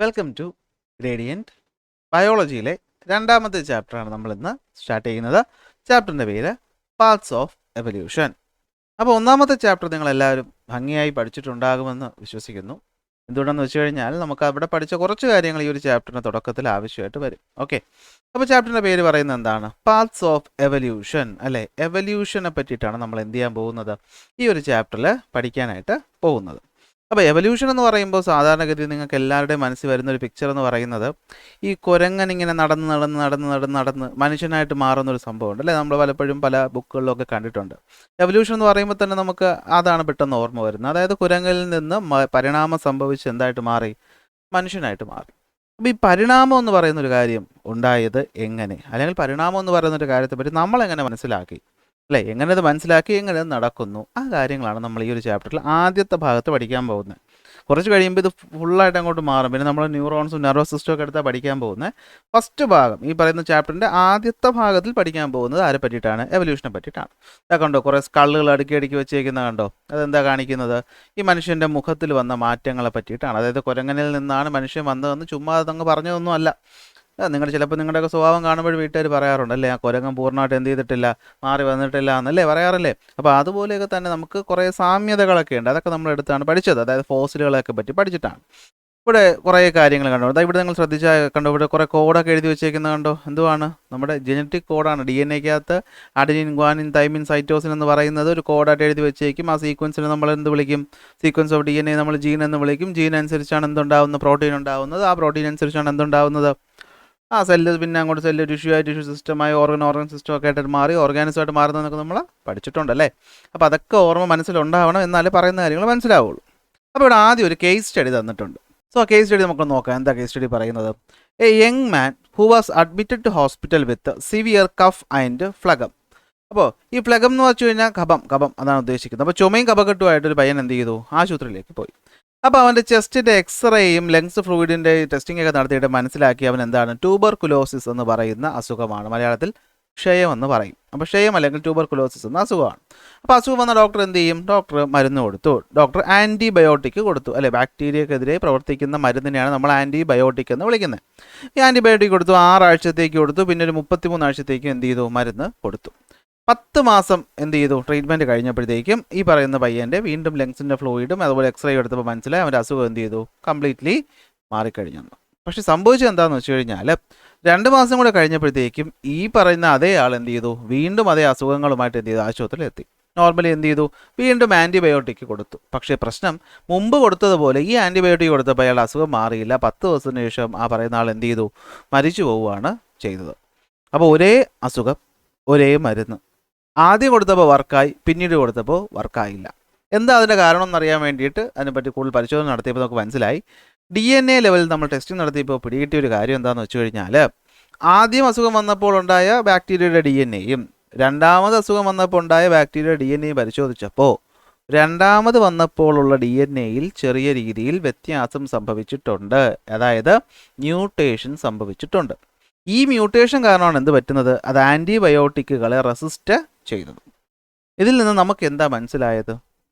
Welcome to gradient ബയോളജിയിലെ രണ്ടാമത്തെ ചാപ്റ്ററാണ് നമ്മൾ ഇന്ന് സ്റ്റാർട്ട് ചെയ്യുന്നത്. ചാപ്റ്ററിൻ്റെ പേര് പാർട്സ് ഓഫ് എവല്യൂഷൻ. അപ്പോൾ ഒന്നാമത്തെ ചാപ്റ്റർ നിങ്ങളെല്ലാവരും ഭംഗിയായി പഠിച്ചിട്ടുണ്ടാകുമെന്ന് വിശ്വസിക്കുന്നു. എന്തുകൊണ്ടെന്ന് വെച്ച് കഴിഞ്ഞാൽ നമുക്ക് അവിടെ പഠിച്ച കുറച്ച് കാര്യങ്ങൾ ഈ ഒരു ചാപ്റ്ററിൻ്റെ തുടക്കത്തിൽ ആവശ്യമായിട്ട് വരും. ഓക്കെ, അപ്പോൾ ചാപ്റ്ററിൻ്റെ പേര് പറയുന്നത് എന്താണ്? പാർട്സ് ഓഫ് എവല്യൂഷൻ അല്ലേ. എവല്യൂഷനെ പറ്റിയിട്ടാണ് നമ്മൾ എന്ത് ചെയ്യാൻ പോകുന്നത്, ഈ ഒരു ചാപ്റ്ററിൽ പഠിക്കാനായിട്ട് പോകുന്നത്. അപ്പോൾ എവല്യൂഷൻ എന്ന് പറയുമ്പോൾ സാധാരണഗതിയിൽ നിങ്ങൾക്ക് എല്ലാവരുടെയും മനസ്സിൽ വരുന്ന ഒരു പിക്ചർ എന്ന് പറയുന്നത് ഈ കുരങ്ങൻ ഇങ്ങനെ നടന്ന് മനുഷ്യനായിട്ട് മാറുന്നൊരു സംഭവമുണ്ട് അല്ലേ. നമ്മൾ പലപ്പോഴും പല ബുക്കുകളിലൊക്കെ കണ്ടിട്ടുണ്ട്. എവല്യൂഷൻ എന്ന് പറയുമ്പോൾ തന്നെ നമുക്ക് അതാണ് പെട്ടെന്ന് ഓർമ്മ വരുന്നത്. അതായത് കുരങ്ങിൽ നിന്ന് പരിണാമം സംഭവിച്ച് എന്തായിട്ട് മാറി, മനുഷ്യനായിട്ട് മാറി. അപ്പോൾ ഈ പരിണാമം എന്ന് പറയുന്നൊരു കാര്യം ഉണ്ടായത് എങ്ങനെ, അല്ലെങ്കിൽ പരിണാമം എന്ന് പറയുന്നൊരു കാര്യത്തെപ്പറ്റി നമ്മളെങ്ങനെ മനസ്സിലാക്കി അല്ലേ, എങ്ങനെ അത് മനസ്സിലാക്കി, എങ്ങനെ അത് നടക്കുന്നു, ആ കാര്യങ്ങളാണ് നമ്മൾ ഈ ഒരു ചാപ്റ്ററിൽ ആദ്യത്തെ ഭാഗത്ത് പഠിക്കാൻ പോകുന്നത്. കുറച്ച് കഴിയുമ്പോൾ ഇത് ഫുള്ളായിട്ട് അങ്ങോട്ട് മാറും. പിന്നെ നമ്മൾ ന്യൂറോൺസും നെർവസ് സിസ്റ്റം ഒക്കെ എടുത്താൽ പഠിക്കാൻ പോകുന്നത്. ഫസ്റ്റ് ഭാഗം ഈ പറയുന്ന ചാപ്റ്ററിൻ്റെ ആദ്യത്തെ ഭാഗത്തിൽ പഠിക്കാൻ പോകുന്നത് ആരെ പറ്റിയിട്ടാണ്? എവല്യൂഷനെ പറ്റിയിട്ടാണ്. ഇതാ കണ്ടോ, കുറേ സ്കള്ളുകൾ അടുക്കി വെച്ചേക്കുന്നത് കണ്ടോ. അതെന്താ കാണിക്കുന്നത്? ഈ മനുഷ്യൻ്റെ മുഖത്തിൽ വന്ന മാറ്റങ്ങളെ പറ്റിയിട്ടാണ്. അതായത് കുരങ്ങനിൽ നിന്നാണ് മനുഷ്യൻ വന്നതെന്ന് ചുമ്മാ അതങ്ങ് പറഞ്ഞതൊന്നും അല്ല. ചിലപ്പോൾ നിങ്ങളുടെയൊക്കെ സ്വഭാവം കാണുമ്പോൾ വീട്ടുകാർ പറയാറുണ്ട് അല്ലേ, ആ കുരങ്ങൻ പൂർണ്ണമായിട്ട് എന്ത് ചെയ്തിട്ടില്ല, മാറി വന്നിട്ടില്ല എന്നല്ലേ പറയാറില്ലേ. അപ്പോൾ അതുപോലെയൊക്കെ തന്നെ നമുക്ക് കുറേ സാമ്യതകളൊക്കെ ഉണ്ട്. അതൊക്കെ നമ്മൾ എടുത്താണ് പഠിച്ചത്. അതായത് ഫോസിലുകളെയൊക്കെ പറ്റി പഠിച്ചിട്ടാണ്. ഇവിടെ കുറേ കാര്യങ്ങൾ കണ്ടോ. അതായത് ഇവിടെ നിങ്ങൾ ശ്രദ്ധിച്ചാൽ കണ്ടോ, ഇവിടെ കുറേ കോഡൊക്കെ എഴുതി വെച്ചേക്കുന്നത് കണ്ടോ. എന്തുവാണ്? നമ്മുടെ ജനറ്റിക് കോഡാണ്. DNA-ക്കകത്ത് അഡനിൻ, ഗ്വാനിൻ, തൈമിൻ, സൈറ്റോസിൻ എന്ന് പറയുന്നത് ഒരു കോഡായിട്ട് എഴുതി വെച്ചേക്കും. ആ സീക്വൻസിന് നമ്മൾ എന്ത് വിളിക്കും? സീക്വൻസ് ഓഫ് DNA നമ്മൾ ജീൻ എന്ന് വിളിക്കും. ജീൻ അനുസരിച്ചാണ് എന്തുണ്ടാവുന്നത്? പ്രോട്ടീൻ ഉണ്ടാവുന്നത്. ആ പ്രോട്ടീൻ അനുസരിച്ചാണ് എന്തുണ്ടാവുന്നത്? ആ സെല്ല് പിന്നെ അങ്ങോട്ട് സെല്ല് ടിഷ്യൂ സിസ്റ്റമായി ഓർഗൻ സിസ്റ്റം ഒക്കെ ആയിട്ട് മാറി ഓർഗാനിസമായിട്ട് മാറുന്നതെന്നൊക്കെ നമ്മൾ പഠിച്ചിട്ടുണ്ടല്ലേ. അപ്പോൾ അതൊക്കെ ഓർമ്മ മനസ്സിലുണ്ടാവണം, എന്നാലേ പറയുന്ന കാര്യങ്ങൾ മനസ്സിലാവുള്ളൂ. അപ്പോൾ ഇവിടെ ആദ്യം ഒരു കേസ് സ്റ്റഡി തന്നിട്ടുണ്ട്. സോ കേസ് സ്റ്റഡി നമുക്ക് നോക്കാം. എന്താ കേസ് സ്റ്റഡി പറയുന്നത്? A young man who was admitted to hospital with severe cough and phlegm. അപ്പോൾ ഈ ഫ്ലഗം എന്ന് വെച്ച് കഴിഞ്ഞാൽ കഫം അതാണ് ഉദ്ദേശിക്കുന്നത്. അപ്പോൾ ചുമയും കഫക്കെട്ടുമായിട്ടൊരു പയ്യൻ എന്ത് ചെയ്തു? ആശുപത്രിയിലേക്ക് പോയി. അപ്പോൾ അവൻ്റെ ചെസ്റ്റിൻ്റെ എക്സ്റേയും ലങ്സ് ഫ്ലൂയിഡിൻ്റെ ടെസ്റ്റിംഗ് ഒക്കെ നടത്തിയിട്ട് മനസ്സിലാക്കി അവൻ എന്താണ്? ട്യൂബർകുലോസിസ് എന്ന് പറയുന്ന അസുഖമാണ്. മലയാളത്തിൽ ക്ഷയം എന്ന് പറയും. അപ്പോൾ ക്ഷയം അല്ലെങ്കിൽ ട്യൂബർകുലോസിസ് എന്ന അസുഖമാണ്. അപ്പോൾ അസുഖം വന്ന ഡോക്ടർ എന്ത് ചെയ്യും? ഡോക്ടർ മരുന്ന് കൊടുത്തു. ഡോക്ടർ ആൻറ്റിബയോട്ടിക് കൊടുത്തു അല്ലേ. ബാക്ടീരിയക്കെതിരെ പ്രവർത്തിക്കുന്ന മരുന്നിനെയാണ് നമ്മൾ ആൻറ്റിബയോട്ടിക് എന്ന് വിളിക്കുന്നത്. ഈ ആൻറ്റിബയോട്ടിക് കൊടുത്തു, 6 ആഴ്ചത്തേക്ക് കൊടുത്തു. പിന്നെ ഒരു 33 ആഴ്ചത്തേക്ക് എന്ത് ചെയ്തു? മരുന്ന് കൊടുത്തു. 10 മാസം എന്ത് ചെയ്തു? ട്രീറ്റ്മെൻറ്റ് കഴിഞ്ഞപ്പോഴത്തേക്കും ഈ പറയുന്ന പയ്യൻ്റെ വീണ്ടും ലങ്സിൻ്റെ ഫ്ലൂയിഡും അതുപോലെ എക്സ്റേ എടുത്തപ്പോൾ മനസ്സിലായി അവൻ്റെ അസുഖം എന്ത് ചെയ്തു? കംപ്ലീറ്റ്ലി മാറിക്കഴിഞ്ഞു. പക്ഷെ സംഭവിച്ചത് എന്താണെന്ന് വെച്ച് കഴിഞ്ഞാൽ 2 മാസം കൂടെ കഴിഞ്ഞപ്പോഴത്തേക്കും ഈ പറയുന്ന അതേ ആൾ എന്ത് ചെയ്തു? വീണ്ടും അതേ അസുഖങ്ങളുമായിട്ട് എന്ത് ചെയ്തു? ആശുപത്രിയിൽ എത്തി. നോർമലി എന്ത് ചെയ്തു? വീണ്ടും ആൻറ്റിബയോട്ടിക് കൊടുത്തു. പക്ഷേ പ്രശ്നം മുമ്പ് കൊടുത്തതുപോലെ ഈ ആൻറ്റിബയോട്ടിക് കൊടുത്തപ്പോൾ അയാൾ അസുഖം മാറിയില്ല. 10 ദിവസത്തിന് ശേഷം ആ പറയുന്ന ആൾ എന്ത് ചെയ്തു? മരിച്ചു പോവുകയാണ് ചെയ്തത്. അപ്പോൾ ഒരേ അസുഖം, ഒരേ മരുന്ന്. ആദ്യം കൊടുത്തപ്പോൾ വർക്കായി, പിന്നീട് കൊടുത്തപ്പോൾ വർക്കായില്ല. എന്താ അതിൻ്റെ കാരണം എന്നറിയാൻ വേണ്ടിയിട്ട് അതിനെപ്പറ്റി കൂടുതൽ പരിശോധന നടത്തിയപ്പോൾ നമുക്ക് മനസ്സിലായി. DNA ലെവലിൽ നമ്മൾ ടെസ്റ്റിംഗ് നടത്തിയപ്പോൾ പിടികിട്ടിയ ഒരു കാര്യം എന്താണെന്ന് വെച്ച് കഴിഞ്ഞാൽ, ആദ്യം അസുഖം വന്നപ്പോൾ ഉണ്ടായ ബാക്ടീരിയയുടെ DNAയും രണ്ടാമത് അസുഖം വന്നപ്പോൾ ഉണ്ടായ ബാക്ടീരിയയുടെ DNAയും പരിശോധിച്ചപ്പോൾ രണ്ടാമത് വന്നപ്പോഴുള്ള DNAയിൽ ചെറിയ രീതിയിൽ വ്യത്യാസം സംഭവിച്ചിട്ടുണ്ട്. അതായത് മ്യൂട്ടേഷൻ സംഭവിച്ചിട്ടുണ്ട്. ഈ മ്യൂട്ടേഷൻ കാരണമാണ് എന്ത് പറ്റുന്നത്? അത് ആൻറ്റിബയോട്ടിക്കുകളെ റെസിസ്റ്റ് ചെയ്യുന്നത്. ഇതിൽ നിന്ന് നമുക്ക് എന്താ മനസ്സിലായത്?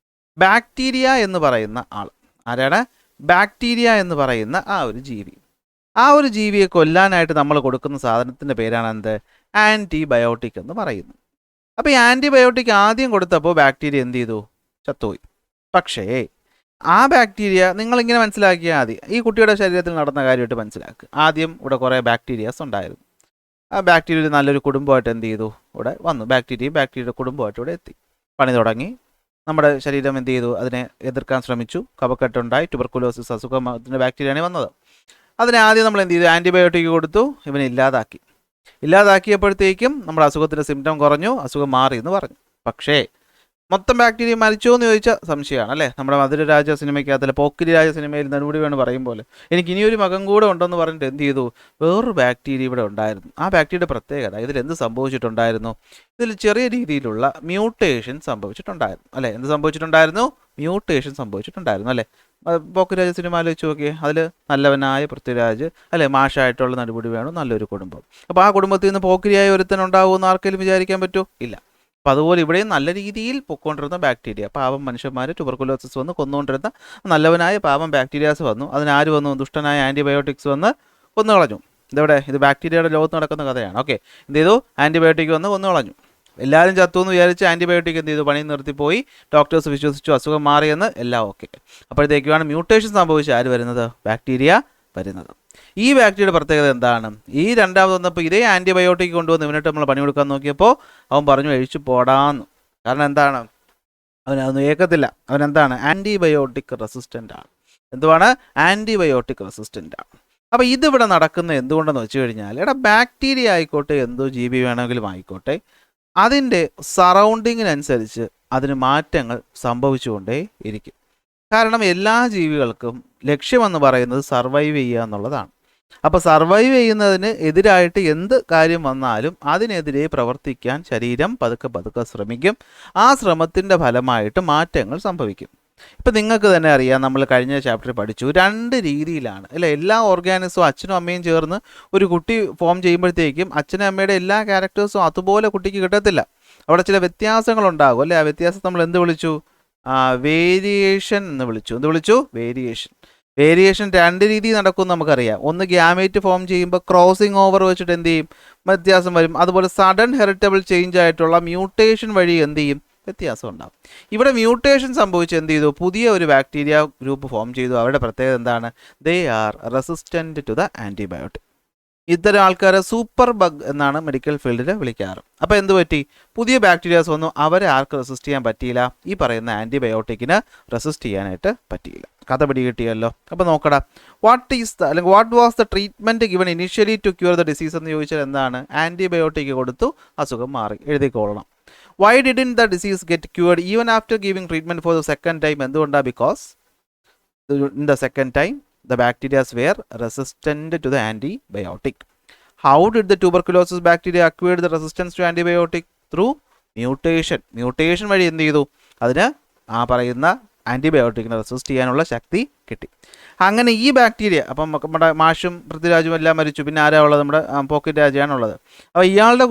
ബാക്ടീരിയ എന്ന് പറയുന്ന ആൾ ആരാണ്? ബാക്ടീരിയ എന്ന് പറയുന്ന ആ ഒരു ജീവി. ആ ഒരു ജീവിയെ കൊല്ലാനായിട്ട് നമ്മൾ കൊടുക്കുന്ന സാധനത്തിൻ്റെ പേരാണ് എന്ത്? ആൻറ്റിബയോട്ടിക് എന്ന് പറയുന്നത്. അപ്പോൾ ഈ ആൻറ്റിബയോട്ടിക് ആദ്യം കൊടുത്തപ്പോൾ ബാക്ടീരിയ എന്ത് ചെയ്തു? ചത്തുപോയി. പക്ഷേ ആ ബാക്ടീരിയ നിങ്ങളിങ്ങനെ മനസ്സിലാക്കിയാൽ മതി. ഈ കുട്ടിയുടെ ശരീരത്തിൽ നടന്ന കാര്യമായിട്ട് മനസ്സിലാക്കുക. ആദ്യം ഇവിടെ കുറേ ബാക്ടീരിയാസ് ഉണ്ടായിരുന്നു. ആ ബാക്ടീരിയ നല്ലൊരു കുടുംബമായിട്ട് എന്ത് ചെയ്തു? ഇവിടെ വന്നു. ബാക്ടീരിയയുടെ കുടുംബമായിട്ട് ഇവിടെ എത്തി, പണി തുടങ്ങി. നമ്മുടെ ശരീരം എന്ത് ചെയ്തു? അതിനെ എതിർക്കാൻ ശ്രമിച്ചു. കഫക്കെട്ടുണ്ടായി. ട്യൂബർകുലോസിസ് അസുഖം അതിൻ്റെ ബാക്ടീരിയയാണ് വന്നത്. അതിനെ ആദ്യം നമ്മൾ എന്ത് ചെയ്തു? ആൻറ്റിബയോട്ടിക് കൊടുത്തു. ഇവനെ ഇല്ലാതാക്കിയപ്പോഴത്തേക്കും നമ്മുടെ അസുഖത്തിൻ്റെ സിംറ്റം കുറഞ്ഞു, അസുഖം മാറി എന്ന് പറഞ്ഞു. പക്ഷേ മൊത്തം ബാക്ടീരിയ മരിച്ചോ എന്ന് ചോദിച്ചാൽ സംശയമാണ് അല്ലേ. നമ്മുടെ മധുരരാജ സിനിമയ്ക്കകത്തല്ല, പോക്കിരി രാജ സിനിമയിൽ നെടുമുടി വേണം പറയും പോലെ എനിക്ക് ഇനിയൊരു മകൻ കൂടെ ഉണ്ടെന്ന് പറഞ്ഞിട്ട് എന്ത് ചെയ്തു? വേറൊരു ബാക്ടീരിയ ഇവിടെ ഉണ്ടായിരുന്നു. ആ ബാക്ടീരിയയുടെ പ്രത്യേകത ഇതിലെന്ത് സംഭവിച്ചിട്ടുണ്ടായിരുന്നു? ഇതിൽ ചെറിയ രീതിയിലുള്ള മ്യൂട്ടേഷൻ സംഭവിച്ചിട്ടുണ്ടായിരുന്നു അല്ലേ. എന്ത് സംഭവിച്ചിട്ടുണ്ടായിരുന്നു? മ്യൂട്ടേഷൻ സംഭവിച്ചിട്ടുണ്ടായിരുന്നു അല്ലേ. പോക്കിരാജ സിനിമ ആലോചിച്ച് നോക്കിയേ. അതിൽ നല്ലവനായ പൃഥ്വിരാജ് അല്ലേ, മാഷായിട്ടുള്ള നെടുമുടി വേണം, നല്ലൊരു കുടുംബം. അപ്പോൾ ആ കുടുംബത്തിൽ നിന്ന് പോക്കിരിയായ ഒരുത്തൻ ഉണ്ടാവുമെന്ന് ആർക്കെങ്കിലും വിചാരിക്കാൻ പറ്റുമോ? ഇല്ല. അപ്പോൾ അതുപോലെ ഇവിടെയും നല്ല രീതിയിൽ പൊക്കോണ്ടിരുന്ന ബാക്ടീരിയ, പാവം മനുഷ്യന്മാർ ട്യൂബർകുലോസിസ് വന്ന് കൊന്നുകൊണ്ടിരുന്ന നല്ലവനായ പാവം ബാക്ടീരിയാസ് വന്നു. അതിനാര് വന്നു? ദുഷ്ടനായ ആൻറ്റിബയോട്ടിക്സ് വന്ന് കൊന്നുകളഞ്ഞു. ഇതെവിടെ? ഇത് ബാക്ടീരിയയുടെ ലോകത്ത് നടക്കുന്ന കഥയാണ്. ഓക്കെ, എന്ത് ചെയ്തു? ആൻറ്റിബയോട്ടിക് വന്ന് കൊന്നുകളഞ്ഞു. എല്ലാവരും ചത്തു എന്ന് വിചാരിച്ച് ആൻറ്റിബയോട്ടിക് എന്ത് ചെയ്തു? പണി നിർത്തിപ്പോയി. ഡോക്ടേഴ്സ് വിശ്വസിച്ചു അസുഖം മാറിയെന്ന്, എല്ലാം ഓക്കെ. അപ്പോഴത്തേക്കുമാണ് മ്യൂട്ടേഷൻ സംഭവിച്ച് ആര് വരുന്നത്? ബാക്ടീരിയ വരുന്നത്. ഈ ബാക്ടീരിയയുടെ പ്രത്യേകത എന്താണ്? ഈ രണ്ടാമത് വന്നപ്പോൾ ഇതേ ആൻറ്റിബയോട്ടിക് കൊണ്ടുവന്ന് ഇവനിട്ട് നമ്മൾ പണി കൊടുക്കാൻ നോക്കിയപ്പോൾ അവൻ പറഞ്ഞു കഴിച്ചു പോടാന്ന്. കാരണം എന്താണ്? അവനതൊന്നും ഏക്കത്തില്ല. അവനെന്താണ്? ആൻറ്റിബയോട്ടിക് റെസിസ്റ്റൻ്റ് ആണ്. എന്തുവാണ്? ആൻറ്റിബയോട്ടിക് റെസിസ്റ്റൻ്റ് ആണ്. അപ്പോൾ ഇതിവിടെ നടക്കുന്നത് എന്തുകൊണ്ടെന്ന് വെച്ച് കഴിഞ്ഞാൽ, ബാക്ടീരിയ ആയിക്കോട്ടെ, എന്തോ ജീവി വേണമെങ്കിലും ആയിക്കോട്ടെ, അതിൻ്റെ സറൗണ്ടിങ്ങിനനുസരിച്ച് അതിന് മാറ്റങ്ങൾ സംഭവിച്ചുകൊണ്ടേ ഇരിക്കും. കാരണം എല്ലാ ജീവികൾക്കും ലക്ഷ്യമെന്ന് പറയുന്നത് സർവൈവ് ചെയ്യുക എന്നുള്ളതാണ്. അപ്പോൾ സർവൈവ് ചെയ്യുന്നതിന് എതിരായിട്ട് എന്ത് കാര്യം വന്നാലും അതിനെതിരെ പ്രവർത്തിക്കാൻ ശരീരം പതുക്കെ പതുക്കെ ശ്രമിക്കും. ആ ശ്രമത്തിൻ്റെ ഫലമായിട്ട് മാറ്റങ്ങൾ സംഭവിക്കും. ഇപ്പം നിങ്ങൾക്ക് തന്നെ അറിയാം, നമ്മൾ കഴിഞ്ഞ ചാപ്റ്ററിൽ പഠിച്ചു, 2 രീതിയിലാണ് അല്ലേ എല്ലാ ഓർഗാനിസവും അച്ഛനും അമ്മയും ചേർന്ന് ഒരു കുട്ടി ഫോം ചെയ്യുമ്പോഴത്തേക്കും അച്ഛനും അമ്മയുടെ എല്ലാ ക്യാരക്ടേഴ്സും അതുപോലെ കുട്ടിക്ക് കിട്ടത്തില്ല. അവിടെ ചില വ്യത്യാസങ്ങളുണ്ടാകും അല്ലേ. ആ വ്യത്യാസം നമ്മൾ എന്ത് വിളിച്ചു? വേരിയേഷൻ എന്ന് വിളിച്ചു. എന്ത് വിളിച്ചു? വേരിയേഷൻ. വേരിയേഷൻ 2 രീതിയിൽ നടക്കുമെന്ന് നമുക്കറിയാം. ഒന്ന് ഗ്യാമേറ്റ് ഫോം ചെയ്യുമ്പോൾ ക്രോസിംഗ് ഓവർ വെച്ചിട്ട് എന്ത് ചെയ്യും? വ്യത്യാസം വരും. അതുപോലെ സഡൻ ഹെറിറ്റബിൾ ചേഞ്ച് ആയിട്ടുള്ള മ്യൂട്ടേഷൻ വഴി എന്ത് ചെയ്യും? വ്യത്യാസം ഉണ്ടാകും. ഇവിടെ മ്യൂട്ടേഷൻ സംഭവിച്ച് എന്ത് ചെയ്തു? പുതിയ ഒരു ബാക്ടീരിയ ഗ്രൂപ്പ് ഫോം ചെയ്തു. അവരുടെ പ്രത്യേകത എന്താണ്? They are resistant to the antibiotic. ഇത്തരം ആൾക്കാരെ സൂപ്പർ ബഗ് എന്നാണ് മെഡിക്കൽ ഫീൽഡിൽ വിളിക്കാറ്. അപ്പോൾ എന്ത് പറ്റി? പുതിയ ബാക്ടീരിയാസ് വന്നു. അവരെ ആർക്ക് റെസിസ്റ്റ് ചെയ്യാൻ പറ്റിയില്ല? ഈ പറയുന്ന ആൻറ്റിബയോട്ടിക്കിന് റെസിസ്റ്റ് ചെയ്യാനായിട്ട് പറ്റിയില്ല. കഥ പിടികിട്ടിയല്ലോ. അപ്പോൾ നോക്കടാ, what was the treatment given initially to cure the disease എന്ന് ചോദിച്ചാൽ എന്താണ്? ആൻറ്റിബയോട്ടിക് കൊടുത്തു, അസുഖം മാറി. എഴുതിക്കോളണം. Why didn't the disease get cured even after giving treatment for the second time? എന്തുകൊണ്ടാണ്? Because in the second time the bacteria were resistant to the antibiotic. How did the tuberculosis bacteria acquire the resistance to antibiotic? Through mutation. Mutation വഴി എന്ത് ചെയ്തു? അതിന് ആ പറയുന്ന ആൻറ്റിബയോട്ടിക്കിനെ resist ചെയ്യാനുള്ള ശക്തി കിട്ടി. അങ്ങനെ ഈ ബാക്ടീരിയ, അപ്പം നമ്മുടെ മാഷും പൃഥ്വിരാജും എല്ലാം മരിച്ചു. പിന്നെ ആരാ ഉള്ളത്? നമ്മുടെ പോക്കറ്റ് രാജയാണുള്ളത്. അപ്പോൾ ഇയാളുടെ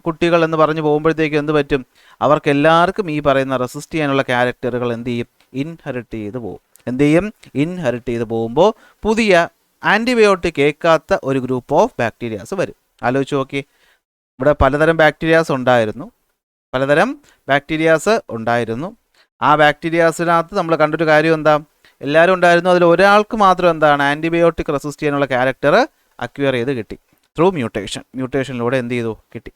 കുട്ടികൾ എന്ന് പറഞ്ഞു പോകുമ്പോഴത്തേക്കും എന്ത് പറ്റും? അവർക്കെല്ലാവർക്കും ഈ പറയുന്ന റെസിസ്റ്റ് ചെയ്യാനുള്ള ക്യാരക്ടറുകൾ എന്ത് ചെയ്യും? ഇൻഹെറിറ്റ് ചെയ്ത് പോകും. എന്ത് ചെയ്യും? ഇൻഹെറിറ്റ് ചെയ്ത് പോകുമ്പോൾ പുതിയ ആൻറ്റിബയോട്ടിക് ഏൽക്കാത്ത ഒരു ഗ്രൂപ്പ് ഓഫ് ബാക്ടീരിയാസ് വരും. ആലോചിച്ച് നോക്കി. ഇവിടെ പലതരം ബാക്ടീരിയാസ് ഉണ്ടായിരുന്നു. ആ ബാക്ടീരിയാസിനകത്ത് നമ്മൾ കണ്ടൊരു കാര്യം എന്താ? എല്ലാവരും ഉണ്ടായിരുന്നു. അതിൽ ഒരാൾക്ക് മാത്രം എന്താണ്? ആൻറ്റിബയോട്ടിക് റെസിസ്റ്റ് ചെയ്യാനുള്ള ക്യാരക്ടർ അക്വയർ ചെയ്ത് കിട്ടി. ത്രൂ മ്യൂട്ടേഷനിലൂടെ എന്ത് ചെയ്തു? കിട്ടി.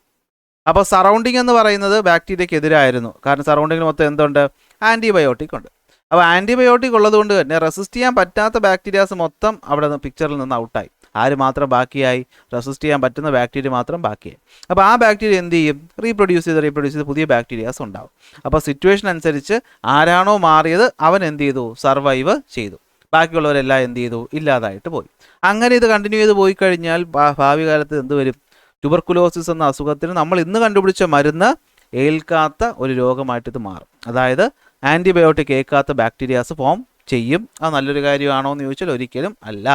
അപ്പോൾ സറൗണ്ടിങ് എന്ന് പറയുന്നത് ബാക്ടീരിയയ്ക്ക് എതിരായിരുന്നു. കാരണം സറൗണ്ടിങ്ങിന് മൊത്തം എന്തുണ്ട്? ആൻറ്റിബയോട്ടിക് ഉണ്ട്. അപ്പോൾ ആൻറ്റിബയോട്ടിക് ഉള്ളതുകൊണ്ട് തന്നെ റെസിസ്റ്റ് ചെയ്യാൻ പറ്റാത്ത ബാക്ടീരിയാസ് മൊത്തം അവിടെ നിന്ന് പിക്ചറിൽ നിന്ന് ഔട്ടായി. ആര് മാത്രം ബാക്കിയായി? റെസിസ്റ്റ് ചെയ്യാൻ പറ്റുന്ന ബാക്ടീരിയ മാത്രം ബാക്കിയായി. അപ്പോൾ ആ ബാക്ടീരിയ എന്ത് ചെയ്യും? റീപ്രൊഡ്യൂസ് ചെയ്ത് പുതിയ ബാക്ടീരിയാസ് ഉണ്ടാവും. അപ്പോൾ സിറ്റുവേഷൻ അനുസരിച്ച് ആരാണോ മാറിയത് അവൻ എന്ത് ചെയ്തു? സർവൈവ് ചെയ്തു. ബാക്കിയുള്ളവരെല്ലാം എന്ത് ചെയ്തു? ഇല്ലാതായിട്ട് പോയി. അങ്ങനെ ഇത് കണ്ടിന്യൂ ചെയ്ത് പോയി കഴിഞ്ഞാൽ ഭാവി കാലത്ത് എന്ത് വരും? ട്യൂബർകുലോസിസ് എന്ന അസുഖത്തിന് നമ്മൾ ഇന്ന് കണ്ടുപിടിച്ച മരുന്ന് ഏൽക്കാത്ത ഒരു രോഗമായിട്ട് ഇത് മാറും. അതായത് ആൻറ്റിബയോട്ടിക് ഏൽക്കാത്ത ബാക്ടീരിയാസ് ഫോം ചെയ്യും. അത് നല്ലൊരു കാര്യമാണോ എന്ന് ചോദിച്ചാൽ ഒരിക്കലും അല്ല.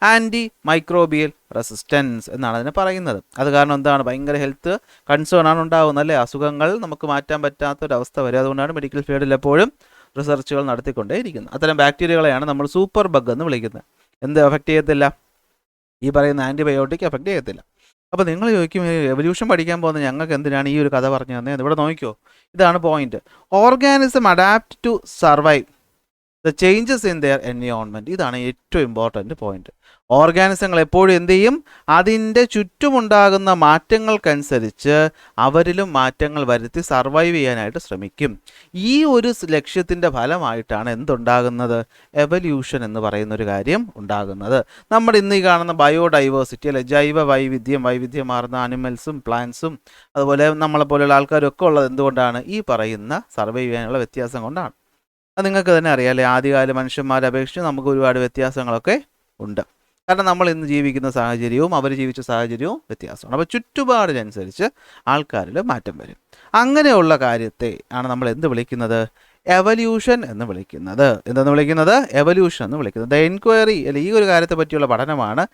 ആൻറ്റി മൈക്രോബിയൽ റെസിസ്റ്റൻസ് എന്നാണ് അതിനെ പറയുന്നത്. അത് കാരണം എന്താണ്? ഭയങ്കര ഹെൽത്ത് കൺസേൺ ആണ് ഉണ്ടാകുന്നത് അല്ലേ. അസുഖങ്ങൾ നമുക്ക് മാറ്റാൻ പറ്റാത്തൊരവസ്ഥ വരും. അതുകൊണ്ടാണ് മെഡിക്കൽ ഫീൽഡിൽ എപ്പോഴും റിസർച്ചുകൾ നടത്തിക്കൊണ്ടേ ഇരിക്കുന്നത്. അത്തരം ബാക്ടീരിയകളെയാണ് നമ്മൾ സൂപ്പർ ബഗ് എന്ന് വിളിക്കുന്നത്. എന്ത് എഫക്റ്റ് ചെയ്യത്തില്ല? ഈ പറയുന്ന ആൻറ്റിബയോട്ടിക് എഫക്റ്റ് ചെയ്യത്തില്ല. അപ്പോൾ നിങ്ങൾ ചോദിക്കും, എവല്യൂഷൻ പഠിക്കാൻ പോകുന്ന ഞങ്ങൾക്ക് എന്തിനാണ് ഈ ഒരു കഥ പറഞ്ഞു തന്നെ? ഇവിടെ നോക്കിക്കോ, ഇതാണ് point. Organism adapt to survive the changes in their environment. ഇതാണ് ഏറ്റവും ഇമ്പോർട്ടൻറ്റ് പോയിന്റ്. ഓർഗാനിസങ്ങൾ എപ്പോഴും എന്ത് ചെയ്യും? അതിൻ്റെ ചുറ്റുമുണ്ടാകുന്ന മാറ്റങ്ങൾക്കനുസരിച്ച് അവരിലും മാറ്റങ്ങൾ വരുത്തി സർവൈവ് ചെയ്യാനായിട്ട് ശ്രമിക്കും. ഈ ഒരു ലക്ഷ്യത്തിൻ്റെ ഫലമായിട്ടാണ് എന്തുണ്ടാകുന്നത്? എവല്യൂഷൻ എന്ന് പറയുന്ന ഒരു കാര്യം ഉണ്ടാകുന്നത്. നമ്മുടെ ഇന്ന് ഈ കാണുന്ന ബയോഡൈവേഴ്സിറ്റി അല്ലെ, ജൈവ വൈവിധ്യമാർന്ന ആനിമൽസും പ്ലാന്റ്സും അതുപോലെ നമ്മളെപ്പോലെയുള്ള ആൾക്കാരും ഒക്കെ ഉള്ളത് എന്തുകൊണ്ടാണ്? ഈ പറയുന്ന സർവൈവ് ചെയ്യാനുള്ള വ്യത്യാസം കൊണ്ടാണ്. അത് നിങ്ങൾക്ക് തന്നെ അറിയാം അല്ലേ. ആദ്യകാല മനുഷ്യന്മാരെ അപേക്ഷിച്ച് നമുക്ക് ഒരുപാട് വ്യത്യാസങ്ങളൊക്കെ ഉണ്ട്. കാരണം നമ്മൾ ഇന്ന് ജീവിക്കുന്ന സാഹചര്യവും അവർ ജീവിച്ച സാഹചര്യവും വ്യത്യാസമാണ്. അപ്പോൾ ചുറ്റുപാടിനനുസരിച്ച് ആൾക്കാരിൽ മാറ്റം വരും. അങ്ങനെയുള്ള കാര്യത്തെ ആണ് നമ്മൾ എന്ത് വിളിക്കുന്നത്? എവല്യൂഷൻ എന്ന് വിളിക്കുന്നത്. എന്തെന്ന് വിളിക്കുന്നത്? എവല്യൂഷൻ എന്ന് വിളിക്കുന്നത്. ദ എൻക്വയറി അല്ലെ, ഈ ഒരു കാര്യത്തെ പറ്റിയുള്ള പഠനമാണ്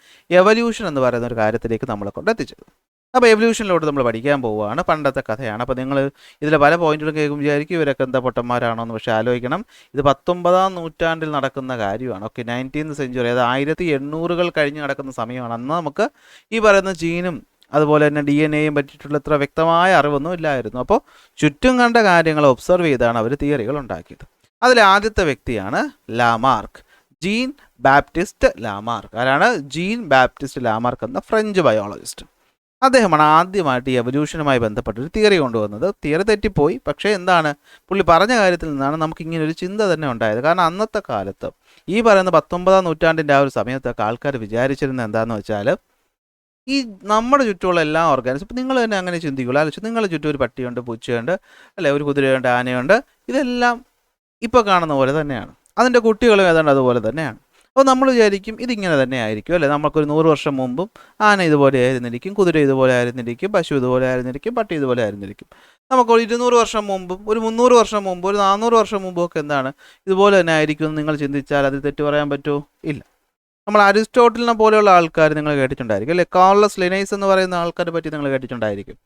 എവല്യൂഷൻ എന്ന് പറയുന്ന ഒരു കാര്യത്തിലേക്ക് നമ്മളെ കൊണ്ടെത്തിച്ചത്. അപ്പോൾ എവല്യൂഷനിലോട്ട് നമ്മൾ പഠിക്കാൻ പോവുകയാണ്. പണ്ടത്തെ കഥയാണ്. അപ്പോൾ നിങ്ങൾ ഇതിലെ പല പോയിന്റുകളും കേൾക്കുമ്പോൾ വിചാരിക്കും ഇവരൊക്കെ എന്താ പൊട്ടന്മാരാണോ എന്ന്. പക്ഷേ ആലോചിക്കണം, ഇത് 19-ാം നൂറ്റാണ്ടിൽ നടക്കുന്ന കാര്യമാണ്. ഓക്കെ, 19th സെഞ്ച്വറി, അതായത് 1800-കൾ കഴിഞ്ഞ് നടക്കുന്ന സമയമാണ്. അന്ന് നമുക്ക് ഈ പറയുന്ന ജീനും അതുപോലെ തന്നെ DNA-യും പറ്റിയിട്ടുള്ള ഇത്ര വ്യക്തമായ അറിവൊന്നും ഇല്ലായിരുന്നു. അപ്പോൾ ചുറ്റും കണ്ട കാര്യങ്ങൾ ഒബ്സർവ് ചെയ്താണ് അവർ തിയറികൾ ഉണ്ടാക്കിയത്. അതിൽ ആദ്യത്തെ വ്യക്തിയാണ് ലാമാർക്ക്, ജീൻ ബാപ്റ്റിസ്റ്റ് ലാമാർക്ക്. ആരാണ്? ജീൻ ബാപ്റ്റിസ്റ്റ് ലാമാർക്ക് എന്ന ഫ്രഞ്ച് ബയോളജിസ്റ്റ്. അദ്ദേഹമാണ് ആദ്യമായിട്ട് ഈ എവല്യൂഷനുമായി ബന്ധപ്പെട്ടൊരു തിയറി കൊണ്ടുവന്നത്. തിയറി തെറ്റിപ്പോയി, പക്ഷേ എന്താണ്, പുള്ളി പറഞ്ഞ കാര്യത്തിൽ നിന്നാണ് നമുക്ക് ഇങ്ങനെ ഒരു ചിന്ത തന്നെ ഉണ്ടായത്. കാരണം അന്നത്തെ കാലത്ത് ഈ പറയുന്ന 19-ാം നൂറ്റാണ്ടിൻ്റെ ആ ഒരു സമയത്തൊക്കെ ആൾക്കാർ വിചാരിച്ചിരുന്നത് എന്താണെന്ന് വെച്ചാൽ, ഈ നമ്മുടെ ചുറ്റുമുള്ള എല്ലാ ഓർഗാനിസും, ഇപ്പം നിങ്ങൾ തന്നെ അങ്ങനെ ചിന്തിക്കുള്ളൂ. ആലോചിച്ച് നിങ്ങളുടെ ചുറ്റും ഒരു പട്ടിയുണ്ട്, പൂച്ചയുണ്ട്, അല്ലെ, ഒരു കുതിരയുണ്ട്, ആനയുണ്ട്, ഇതെല്ലാം ഇപ്പോൾ കാണുന്ന പോലെ തന്നെയാണ്. അതിൻ്റെ കുട്ടികളും ഏതാണ്ട് അതുപോലെ തന്നെയാണ്. അപ്പോൾ നമ്മൾ വിചാരിക്കും ഇതിങ്ങനെ തന്നെ ആയിരിക്കും, അല്ലേ, നമുക്കൊരു 100 വർഷം മുമ്പും ആന ഇതുപോലെ ആയിരുന്നിരിക്കും, കുതിര ഇതുപോലെ ആയിരുന്നിരിക്കും, പശു ഇതുപോലെ ആയിരുന്നിരിക്കും, പട്ടി ഇതുപോലെ ആയിരുന്നിരിക്കും. നമുക്കൊരു 200 വർഷം മുമ്പും ഒരു 300 വർഷം മുമ്പും ഒരു 400 വർഷം മുമ്പും ഒക്കെ എന്താണ് ഇതുപോലെ തന്നെ ആയിരിക്കും എന്ന് നിങ്ങൾ ചിന്തിച്ചാൽ അതിൽ തെറ്റ് പറയാൻ പറ്റുമോ? ഇല്ല. നമ്മൾ അരിസ്റ്റോട്ടലിനെ പോലെയുള്ള ആൾക്കാർ നിങ്ങൾ കേട്ടിട്ടുണ്ടായിരിക്കും, അല്ലേ. കാർലസ് ലിനൈസ് എന്ന് പറയുന്ന ആൾക്കാരെ പറ്റി നിങ്ങൾ കേട്ടിട്ടുണ്ടായിരിക്കും.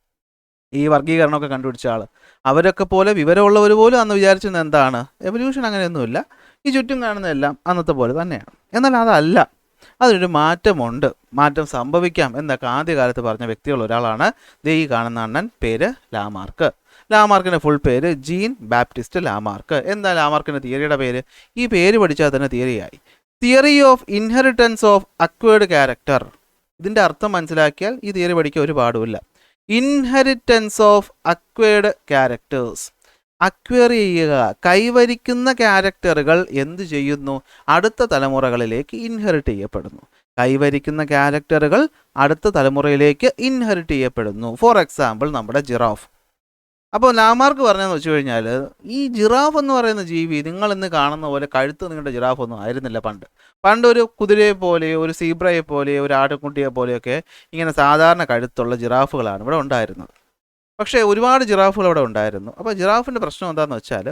ഈ വർഗീകരണമൊക്കെ കണ്ടുപിടിച്ച ആൾ. അവരൊക്കെ പോലെ വിവരമുള്ളവർ പോലും അന്ന് വിചാരിച്ചിരുന്നത് എന്താണ്, എവല്യൂഷൻ അങ്ങനെയൊന്നുമില്ല, ഈ ചുറ്റും കാണുന്നതെല്ലാം അന്നത്തെ പോലെ തന്നെയാണ്. എന്നാൽ അതല്ല, അതിനൊരു മാറ്റമുണ്ട്, മാറ്റം സംഭവിക്കാം എന്നൊക്കെ ആദ്യകാലത്ത് പറഞ്ഞ വ്യക്തികൾ ഒരാളാണ് ഈ കാണുന്ന അണ്ണൻ, പേര് ലാമാർക്ക്. ലാമാർക്കിൻ്റെ ഫുൾ പേര് ജീൻ ബാപ്റ്റിസ്റ്റ് ലാമാർക്ക്. എന്താ ലാമാർക്കിൻ്റെ തിയറിയുടെ പേര്? ഈ പേര് പഠിച്ചാൽ തന്നെ തിയറിയായി. Theory of inheritance of acquired character. ഇതിൻ്റെ അർത്ഥം മനസ്സിലാക്കിയാൽ ഈ തിയറി പഠിക്കാൻ ഒരു പാടുമില്ല. Inheritance of acquired characters. Acquire ചെയ്യുക, കൈവരിക്കുന്ന ക്യാരക്ടറുകൾ എന്ത് ചെയ്യുന്നു, അടുത്ത തലമുറകളിലേക്ക് ഇൻഹെറിറ്റ് ചെയ്യപ്പെടുന്നു. കൈവരിക്കുന്ന ക്യാരക്ടറുകൾ അടുത്ത തലമുറയിലേക്ക് ഇൻഹെറിറ്റ് ചെയ്യപ്പെടുന്നു. ഫോർ എക്സാമ്പിൾ നമ്മുടെ ജിറാഫ്. അപ്പോൾ ലാമാർക്ക് പറഞ്ഞതെന്ന് വെച്ച് കഴിഞ്ഞാൽ, ഈ ജിറാഫ് എന്ന് പറയുന്ന ജീവി നിങ്ങൾ ഇന്ന് കാണുന്ന പോലെ കഴുത്ത് നിങ്ങളുടെ ജിറാഫ് ഒന്നും ആയിരുന്നില്ല പണ്ട് ഒരു കുതിരയെ പോലെയോ ഒരു സീബ്രയെ പോലെയോ ഒരു ആട്ടുകുട്ടിയെ പോലെയൊക്കെ ഇങ്ങനെ സാധാരണ കഴുത്തുള്ള ജിറാഫുകളാണ് ഇവിടെ ഉണ്ടായിരുന്നത്. പക്ഷേ ഒരുപാട് ജിറാഫുകൾ അവിടെ ഉണ്ടായിരുന്നു. അപ്പോൾ ജിറാഫിൻ്റെ പ്രശ്നം എന്താണെന്ന് വെച്ചാൽ,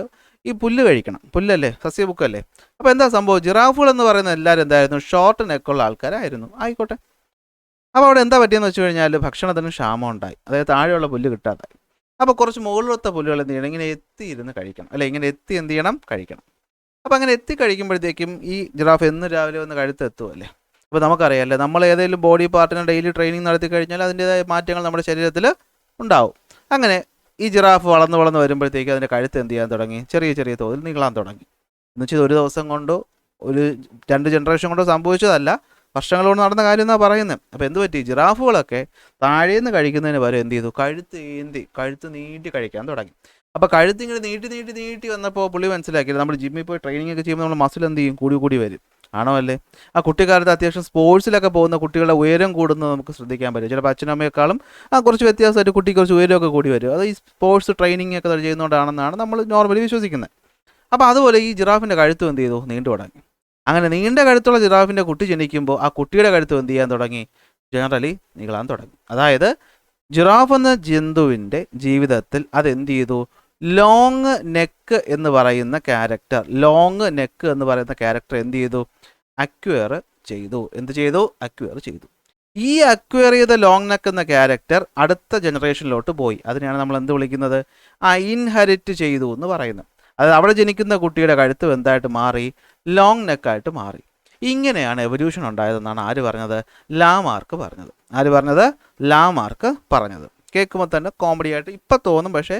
ഈ പുല്ല് കഴിക്കണം, പുല്ലല്ലേ, സസ്യബുക്കല്ലേ. അപ്പോൾ എന്താ സംഭവം, ജിറാഫുകൾ എന്ന് പറയുന്ന എല്ലാവരും എന്തായിരുന്നു, ഷോർട്ട് നെക്കുള്ള ആൾക്കാരായിരുന്നു. ആയിക്കോട്ടെ. അപ്പോൾ അവിടെ എന്താ പറ്റിയെന്ന് വെച്ച് കഴിഞ്ഞാൽ ഭക്ഷണത്തിന് ക്ഷാമം ഉണ്ടായി, അതായത് താഴെയുള്ള പുല്ല് കിട്ടാതായി. അപ്പോൾ കുറച്ച് മുകളിലത്തെ പുല്ലുകൾ എന്ത് ചെയ്യണം, ഇങ്ങനെ എത്തിയിരുന്ന് കഴിക്കണം, അല്ലെ, ഇങ്ങനെ എത്തി എന്ത് ചെയ്യണം, കഴിക്കണം. അപ്പോൾ അങ്ങനെ എത്തി കഴിക്കുമ്പോഴത്തേക്കും ഈ ജിറാഫ് എന്ന് രാവിലെ വന്ന് കഴുത്ത് എത്തുമല്ലേ. അപ്പോൾ നമുക്കറിയാമല്ലേ, നമ്മൾ ഏതെങ്കിലും ബോഡി പാർട്ടിന് ഡെയിലി ട്രെയിനിങ് നടത്തി കഴിഞ്ഞാൽ അതിൻ്റേതായ മാറ്റങ്ങൾ നമ്മുടെ ശരീരത്തിൽ ഉണ്ടാവും. അങ്ങനെ ഈ ജിറാഫ് വളർന്ന് വരുമ്പോഴത്തേക്ക് അതിൻ്റെ കഴുത്ത് എന്ത് ചെയ്യാൻ തുടങ്ങി, ചെറിയ ചെറിയ തോതിൽ നീളാൻ തുടങ്ങി. എന്നുവെച്ചാൽ ഒരു ദിവസം കൊണ്ടോ ഒരു 2 ജനറേഷൻ കൊണ്ടോ സംഭവിച്ചതല്ല, വർഷങ്ങളോട് നടന്ന കാര്യം എന്നാണ് പറയുന്നത്. അപ്പോൾ എന്ത് പറ്റി, ജിറാഫുകളൊക്കെ താഴേന്ന് കഴിക്കുന്നതിന് പകരം എന്ത് ചെയ്തു, കഴുത്ത് നീട്ടി കഴിക്കാൻ തുടങ്ങി. അപ്പോൾ കഴുത്ത് ഇങ്ങനെ നീട്ടി വന്നപ്പോൾ പുള്ളി മനസ്സിലാക്കിയത്, നമ്മൾ ജിമ്മിൽ പോയി ട്രെയിനിങ് ഒക്കെ ചെയ്യുമ്പോൾ നമ്മൾ മസിൽ എന്ത് ചെയ്യും, കൂടി വരും. ആണോ അല്ലേ? ആ കുട്ടിക്കാലത്ത് അത്യാവശ്യം സ്പോർട്സിലൊക്കെ പോകുന്ന കുട്ടികളുടെ ഉയരം കൂടുന്നത് നമുക്ക് ശ്രദ്ധിക്കാൻ പറ്റും. ചിലപ്പോൾ അച്ഛനമ്മയെക്കാളും കുറച്ച് വ്യത്യാസമായിട്ട് കുട്ടിക്ക് കുറച്ച് ഉയരമൊക്കെ കൂടി വരും. അത് ഈ സ്പോർട്സ് ട്രെയിനിങ് ഒക്കെ ചെയ്യുന്നതുകൊണ്ടാണെന്നാണ് നമ്മൾ നോർമലി വിശ്വസിക്കുന്നത്. അപ്പോൾ അതുപോലെ ഈ ജിറാഫിൻ്റെ കഴുത്ത് എന്ത് ചെയ്തു, നീണ്ടു തുടങ്ങി. അങ്ങനെ നീണ്ട കഴുത്തുള്ള ജിറാഫിൻ്റെ കുട്ടി ജനിക്കുമ്പോൾ ആ കുട്ടിയുടെ കഴുത്ത് എന്ത് ചെയ്യാൻ തുടങ്ങി, ജനറലി നീളാൻ തുടങ്ങി. അതായത് ജിറാഫ് എന്ന ജന്തുവിൻ്റെ ജീവിതത്തിൽ അതെന്ത് ചെയ്തു, ലോങ് നെക്ക് എന്ന് പറയുന്ന ക്യാരക്ടർ എന്ത് ചെയ്തു, അക്വയർ ചെയ്തു. അക്വയർ ചെയ്തു. ഈ അക്വയർ ചെയ്ത ലോങ് നെക്ക് എന്ന ക്യാരക്ടർ അടുത്ത ജനറേഷനിലോട്ട് പോയി. അതിനെയാണ് നമ്മൾ എന്ത് വിളിക്കുന്നത്, ഇൻഹെറിറ്റ് ചെയ്തു എന്ന് പറയുന്നത്. അതായത് അവിടെ ജനിക്കുന്ന കുട്ടിയുടെ കഴുത്ത് എന്തായിട്ട് മാറി, ലോങ് നെക്കായിട്ട് മാറി. ഇങ്ങനെയാണ് എവല്യൂഷൻ ഉണ്ടായതെന്നാണ് ആര് പറഞ്ഞത്, ലാമാർക്ക് പറഞ്ഞത്. കേൾക്കുമ്പോൾ തന്നെ കോമഡി ആയിട്ട് ഇപ്പം തോന്നും, പക്ഷേ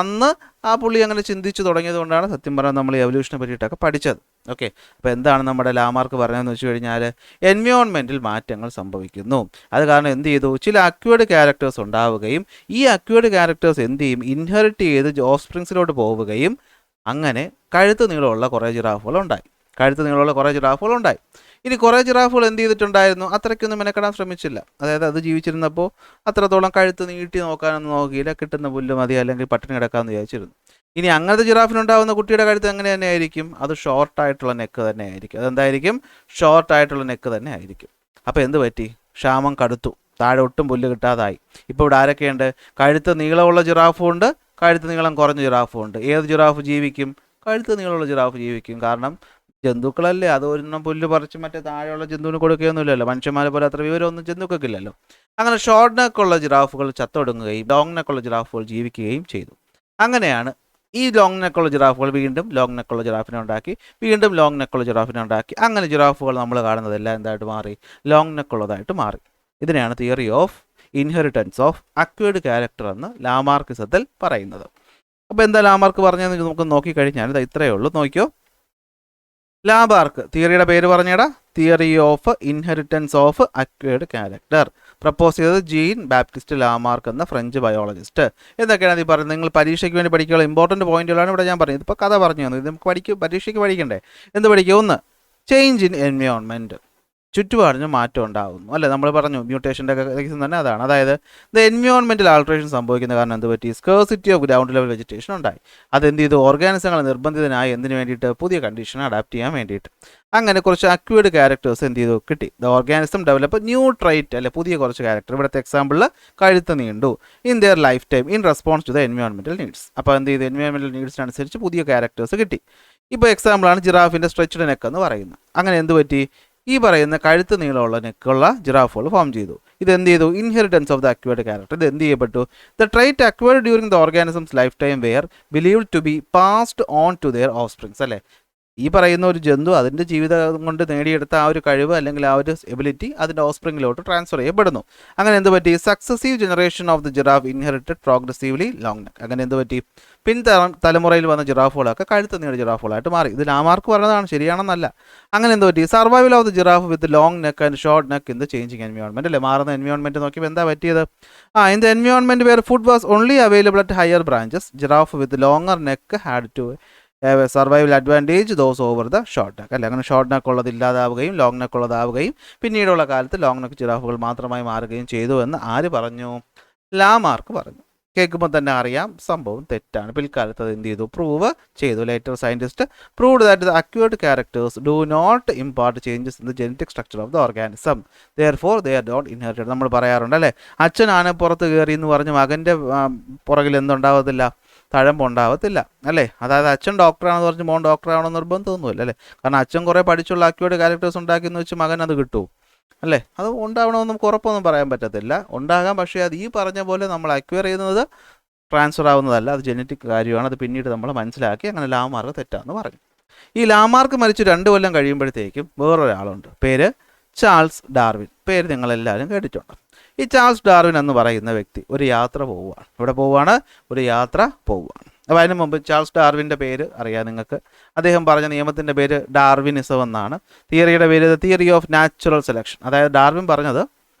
അന്ന് ആ പുള്ളി അങ്ങനെ ചിന്തിച്ചു തുടങ്ങിയത് കൊണ്ടാണ് സത്യം പറഞ്ഞാൽ നമ്മൾ എവല്യൂഷനെ പറ്റിയിട്ടൊക്കെ പഠിച്ചത്. ഓക്കെ, അപ്പോൾ എന്താണ് നമ്മുടെ ലാമാർക്ക് പറഞ്ഞതെന്ന് വെച്ച് കഴിഞ്ഞാൽ, എൻവയോൺമെൻറ്റിൽ മാറ്റങ്ങൾ സംഭവിക്കുന്നു. അത് കാരണം എന്ത് ചെയ്തു, ചില അക്വേർഡ് ക്യാരക്ടേഴ്സ് ഉണ്ടാവുകയും ഈ അക്വേർഡ് ക്യാരക്ടേഴ്സ് എന്ത് ചെയ്യും, ഇൻഹെറിറ്റ് ചെയ്ത് ഓഫ്സ്പ്രിങ്സിലോട്ട് പോവുകയും അങ്ങനെ കഴുത്ത് നീളമുള്ള കുറേ ജിറാഫുകൾ ഉണ്ടായി. ഇനി കുറേ ജിറാഫുകൾ എന്ത് ചെയ്തിട്ടുണ്ടായിരുന്നു, അത്രയ്ക്കൊന്നും മെനക്കെടാൻ ശ്രമിച്ചില്ല. അതായത് അത് ജീവിച്ചിരുന്നപ്പോൾ അത്രത്തോളം കഴുത്ത് നീട്ടി നോക്കാനൊന്നും നോക്കിയില്ല, കിട്ടുന്ന പുല്ല് മതി അല്ലെങ്കിൽ പട്ടിണി കിടക്കാമെന്ന് വിചാരിച്ചിരുന്നു. ഇനി അങ്ങനത്തെ ജിറാഫിനുണ്ടാകുന്ന കുട്ടിയുടെ കഴുത്ത് എങ്ങനെ തന്നെ ആയിരിക്കും, അത് ഷോർട്ടായിട്ടുള്ള നെക്ക് തന്നെ ആയിരിക്കും. അതെന്തായിരിക്കും, ഷോർട്ടായിട്ടുള്ള നെക്ക് തന്നെ ആയിരിക്കും. അപ്പോൾ എന്ത് പറ്റി, ക്ഷാമം കടുത്തു, താഴെ ഒട്ടും പുല്ല് കിട്ടാതായി. ഇപ്പോൾ ഇവിടെ ആരൊക്കെയുണ്ട്, കഴുത്ത് നീളമുള്ള ജിറാഫും ഉണ്ട്, കഴുത്ത് നീളം കുറഞ്ഞ ജിറാഫും ഉണ്ട്. ഏത് ജിറാഫ് ജീവിക്കും, കഴുത്ത് നീളമുള്ള ജിറാഫ് ജീവിക്കും. കാരണം ജന്തുക്കളല്ലേ, അത് ഒരെണ്ണം പുല്ല് പറിച്ച് മറ്റേ താഴെയുള്ള ജന്തുവിന് കൊടുക്കുകയൊന്നുമില്ലല്ലോ. മനുഷ്യന്മാരെ പോലെ അത്ര വിവരമൊന്നും ജന്തുക്കൾക്കില്ലല്ലോ. അങ്ങനെ ഷോർട്ട് നെക്കുള്ള ജിറാഫുകൾ ചത്തൊടുങ്ങുകയും ലോങ് നെക്കുള്ള ജിറാഫുകൾ ജീവിക്കുകയും ചെയ്തു. അങ്ങനെയാണ് ഈ ലോങ് നെക്കുള്ള ജിറാഫുകൾ വീണ്ടും ലോങ് നെക്കുള്ള ജിറാഫിനെ ഉണ്ടാക്കി, വീണ്ടും ലോങ് നെക്കുള്ള ജിറാഫിനെ ഉണ്ടാക്കി. അങ്ങനെ ജിറാഫുകൾ നമ്മൾ കാണുന്നതെല്ലാം എന്തായിട്ട് മാറി? ലോങ് നെക്കുള്ളതായിട്ട് മാറി. ഇതിനെയാണ് theory of inheritance of acquired character എന്ന് ലാമാർക്കിസത്തിൽ പറയുന്നത്. അപ്പോൾ എന്താ ലാമാർക്ക് പറഞ്ഞതെന്ന് നമുക്ക് നോക്കിക്കഴിഞ്ഞാൽ ഇത് ഇത്രയേ ഉള്ളൂ. നോക്കിയോ, ലാമാർക്ക് തിയറിയുടെ പേര് പറഞ്ഞേടാ, theory of inheritance of acquired character, propose ചെയ്തത് ജീൻ ബാപ്റ്റിസ്റ്റ് ലാമാർക്ക് എന്ന ഫ്രഞ്ച് ബയോളജിസ്റ്റ്. എന്തൊക്കെയാണ് ഈ പറയുന്നത്? നിങ്ങൾ പരീക്ഷയ്ക്ക് വേണ്ടി പഠിക്കാനുള്ള ഇമ്പോർട്ടൻറ്റ് പോയിന്റുകളാണ് ഇവിടെ ഞാൻ പറയുന്നത്. ഇപ്പോൾ കഥ പറഞ്ഞു തന്നു, ഇത് നമുക്ക് പരീക്ഷയ്ക്ക് പഠിക്കണ്ടേ? എന്ത് പഠിക്കുക? ഒന്ന്, ചേഞ്ച് ഇൻ എൻവയോൺമെൻറ്റ്, ചുറ്റുപാടിന് മാറ്റം ഉണ്ടാകുന്നു അല്ലേ. നമ്മൾ പറഞ്ഞു മ്യൂട്ടേഷൻ്റെ കേസ് തന്നെ അതാണ്. അതായത് ദ എൻവയോൺമെൻറ്റൽ ആൾട്രേഷൻ സംഭവിക്കുന്ന കാരണം എന്ത് പറ്റി? Scarcity of ground level vegetation ഉണ്ടായി. അതെന്ത് ചെയ്തു? ഓർഗാനിസങ്ങൾ നിർബന്ധിതനായി എന്തിനു വേണ്ടിയിട്ട്? പുതിയ കണ്ടീഷൻ അഡാപ്റ്റ് ചെയ്യാൻ വേണ്ടിയിട്ട്. അങ്ങനെ കുറച്ച് അക്വേർഡ് ക്യാരക്ടേഴ്സ് എന്ത് ചെയ്തു? കിട്ടി. The organism develop new trait അല്ലെ, പുതിയ കുറച്ച് ക്യാരക്ടർ. ഇവിടുത്തെ എക്സാമ്പിളിൽ കഴുത്ത് നീണ്ടു. In their life time in response to the environmental needs. അപ്പോൾ എന്ത് ചെയ്തു? എൻവയോൺമെൻറ്റൽ നീഡ്സിനനുസരിച്ച് പുതിയ ക്യാരക്ടേഴ്സ് കിട്ടി. ഇപ്പോൾ എക്സാമ്പിളാണ് ജിറാഫിൻ്റെ സ്ട്രെച്ച്ഡ് നെക്ക് എന്ന് പറയുന്നത്. അങ്ങനെ എന്ത് പറ്റി? ഈ പറയുന്ന കഴുത്ത് നീളമുള്ള നെക്കുള്ള ജിറാഫുകൾ ഫോം ചെയ്തു. ഇത് എന്ത് ചെയ്തു? Inheritance of the acquired character. ഇത് എന്ത് ചെയ്യപ്പെട്ടു? The trait acquired during the organism's life time were believed to be passed on to their offsprings അല്ലേ. ഈ പറയുന്ന ഒരു ജന്തു അതിൻ്റെ ജീവിതം കൊണ്ട് നേടിയെടുത്ത ആ ഒരു കഴിവ് അല്ലെങ്കിൽ ആ ഒരു എബിലിറ്റി അതിൻ്റെ ഓഫ്സ്പ്രിങ്ങിലോട്ട് ട്രാൻസ്ഫർ ചെയ്യപ്പെടുന്നു. അങ്ങനെ എന്ത് പറ്റി? Successive generation of the giraffe inherited progressively long neck. അങ്ങനെ എന്ത് പറ്റി? തലമുറയിൽ വന്ന ജിറാഫുകളൊക്കെ കഴുത്ത് നീണ്ട ജിറാഫുകളായിട്ട് മാറി. ഇത് ലാമാർക്ക് പറഞ്ഞതാണ്, ശരിയാണെന്നല്ല. അങ്ങനെ എന്ത് പറ്റി? Survival of the giraffe with long neck and short neck in the changing environment അല്ലേ. മാറുന്ന എൻവയോൺമെൻറ്റ് നോക്കിയപ്പോൾ എന്താ പറ്റിയത്? In the environment where food was only available at higher branches, giraffe with longer neck had to survival advantage those over the short neck അല്ലേ. അങ്ങനെ short neck ഉള്ളത് ഇല്ലാതാവുകയും long neck ഉള്ളതാവുകയും പിന്നീടുള്ള കാലത്ത് ലോങ് നെക്ക് ജിറാഫുകൾ മാത്രമായി മാറുകയും ചെയ്തു എന്ന് ആര് പറഞ്ഞു? ലാമാർക്ക് പറഞ്ഞു. കേൾക്കുമ്പോൾ തന്നെ അറിയാം സംഭവം തെറ്റാണ്. പിൽക്കാലത്ത് അത് എന്ത് ചെയ്തു? പ്രൂവ് ചെയ്തു. Later scientist proved that the acquired characters do not impart changes in the genetic structure of the organism, therefore they are not inherited. നമ്മൾ പറയാറുണ്ട് അല്ലേ, അച്ഛൻ ആനപ്പുറത്ത് കയറി എന്ന് പറഞ്ഞ് മകൻ്റെ പുറകിൽ എന്തുണ്ടാവത്തില്ല? തഴമ്പുണ്ടാവത്തില്ല അല്ലേ. അതായത് അച്ഛൻ ഡോക്ടറാണെന്ന് പറഞ്ഞ് മോൻ ഡോക്ടറാവണമെന്ന് നിർബന്ധമൊന്നുമില്ല അല്ലേ. കാരണം അച്ഛൻ കുറേ പഠിച്ചുള്ള അക്വേർഡ് ക്യാരക്ടേഴ്സ് ഉണ്ടാക്കിയെന്ന് വെച്ച് മകൻ അത് കിട്ടുമോ അല്ലേ? അത് ഉണ്ടാവണമെന്ന് നമുക്ക് ഉറപ്പൊന്നും പറയാൻ പറ്റത്തില്ല. ഉണ്ടാകാം, പക്ഷേ അത് ഈ പറഞ്ഞ പോലെ നമ്മൾ അക്വയർ ചെയ്യുന്നത് ട്രാൻസ്ഫർ ആവുന്നതല്ല, അത് ജനറ്റിക് കാര്യമാണ്. അത് പിന്നീട് നമ്മൾ മനസ്സിലാക്കി. അങ്ങനെ ലാമാർക്ക് തെറ്റാന്ന് പറഞ്ഞു. ഈ ലാമാർക്ക് മരിച്ച് 2 കൊല്ലം കഴിയുമ്പോഴത്തേക്കും വേറൊരാളുണ്ട്, പേര് ചാൾസ് ഡാർവിൻ. പേര് നിങ്ങളെല്ലാവരും കേട്ടിട്ടുണ്ട്. ഈ ചാൾസ് ഡാർവിൻ എന്ന് പറയുന്ന വ്യക്തി ഒരു യാത്ര പോവുകയാണ്. ഇവിടെ പോവുകയാണ്, ഒരു യാത്ര പോവുകയാണ്. അപ്പോൾ അതിന് മുമ്പ് ചാൾസ് ഡാർവിൻ്റെ പേര് അറിയാം നിങ്ങൾക്ക്. അദ്ദേഹം പറഞ്ഞ നിയമത്തിൻ്റെ പേര് ഡാർവിനിസം എന്നാണ്. തിയറിയുടെ പേര് തിയറി ഓഫ് നാച്ചുറൽ സെലക്ഷൻ. അതായത് ഡാർവിൻ പറഞ്ഞത്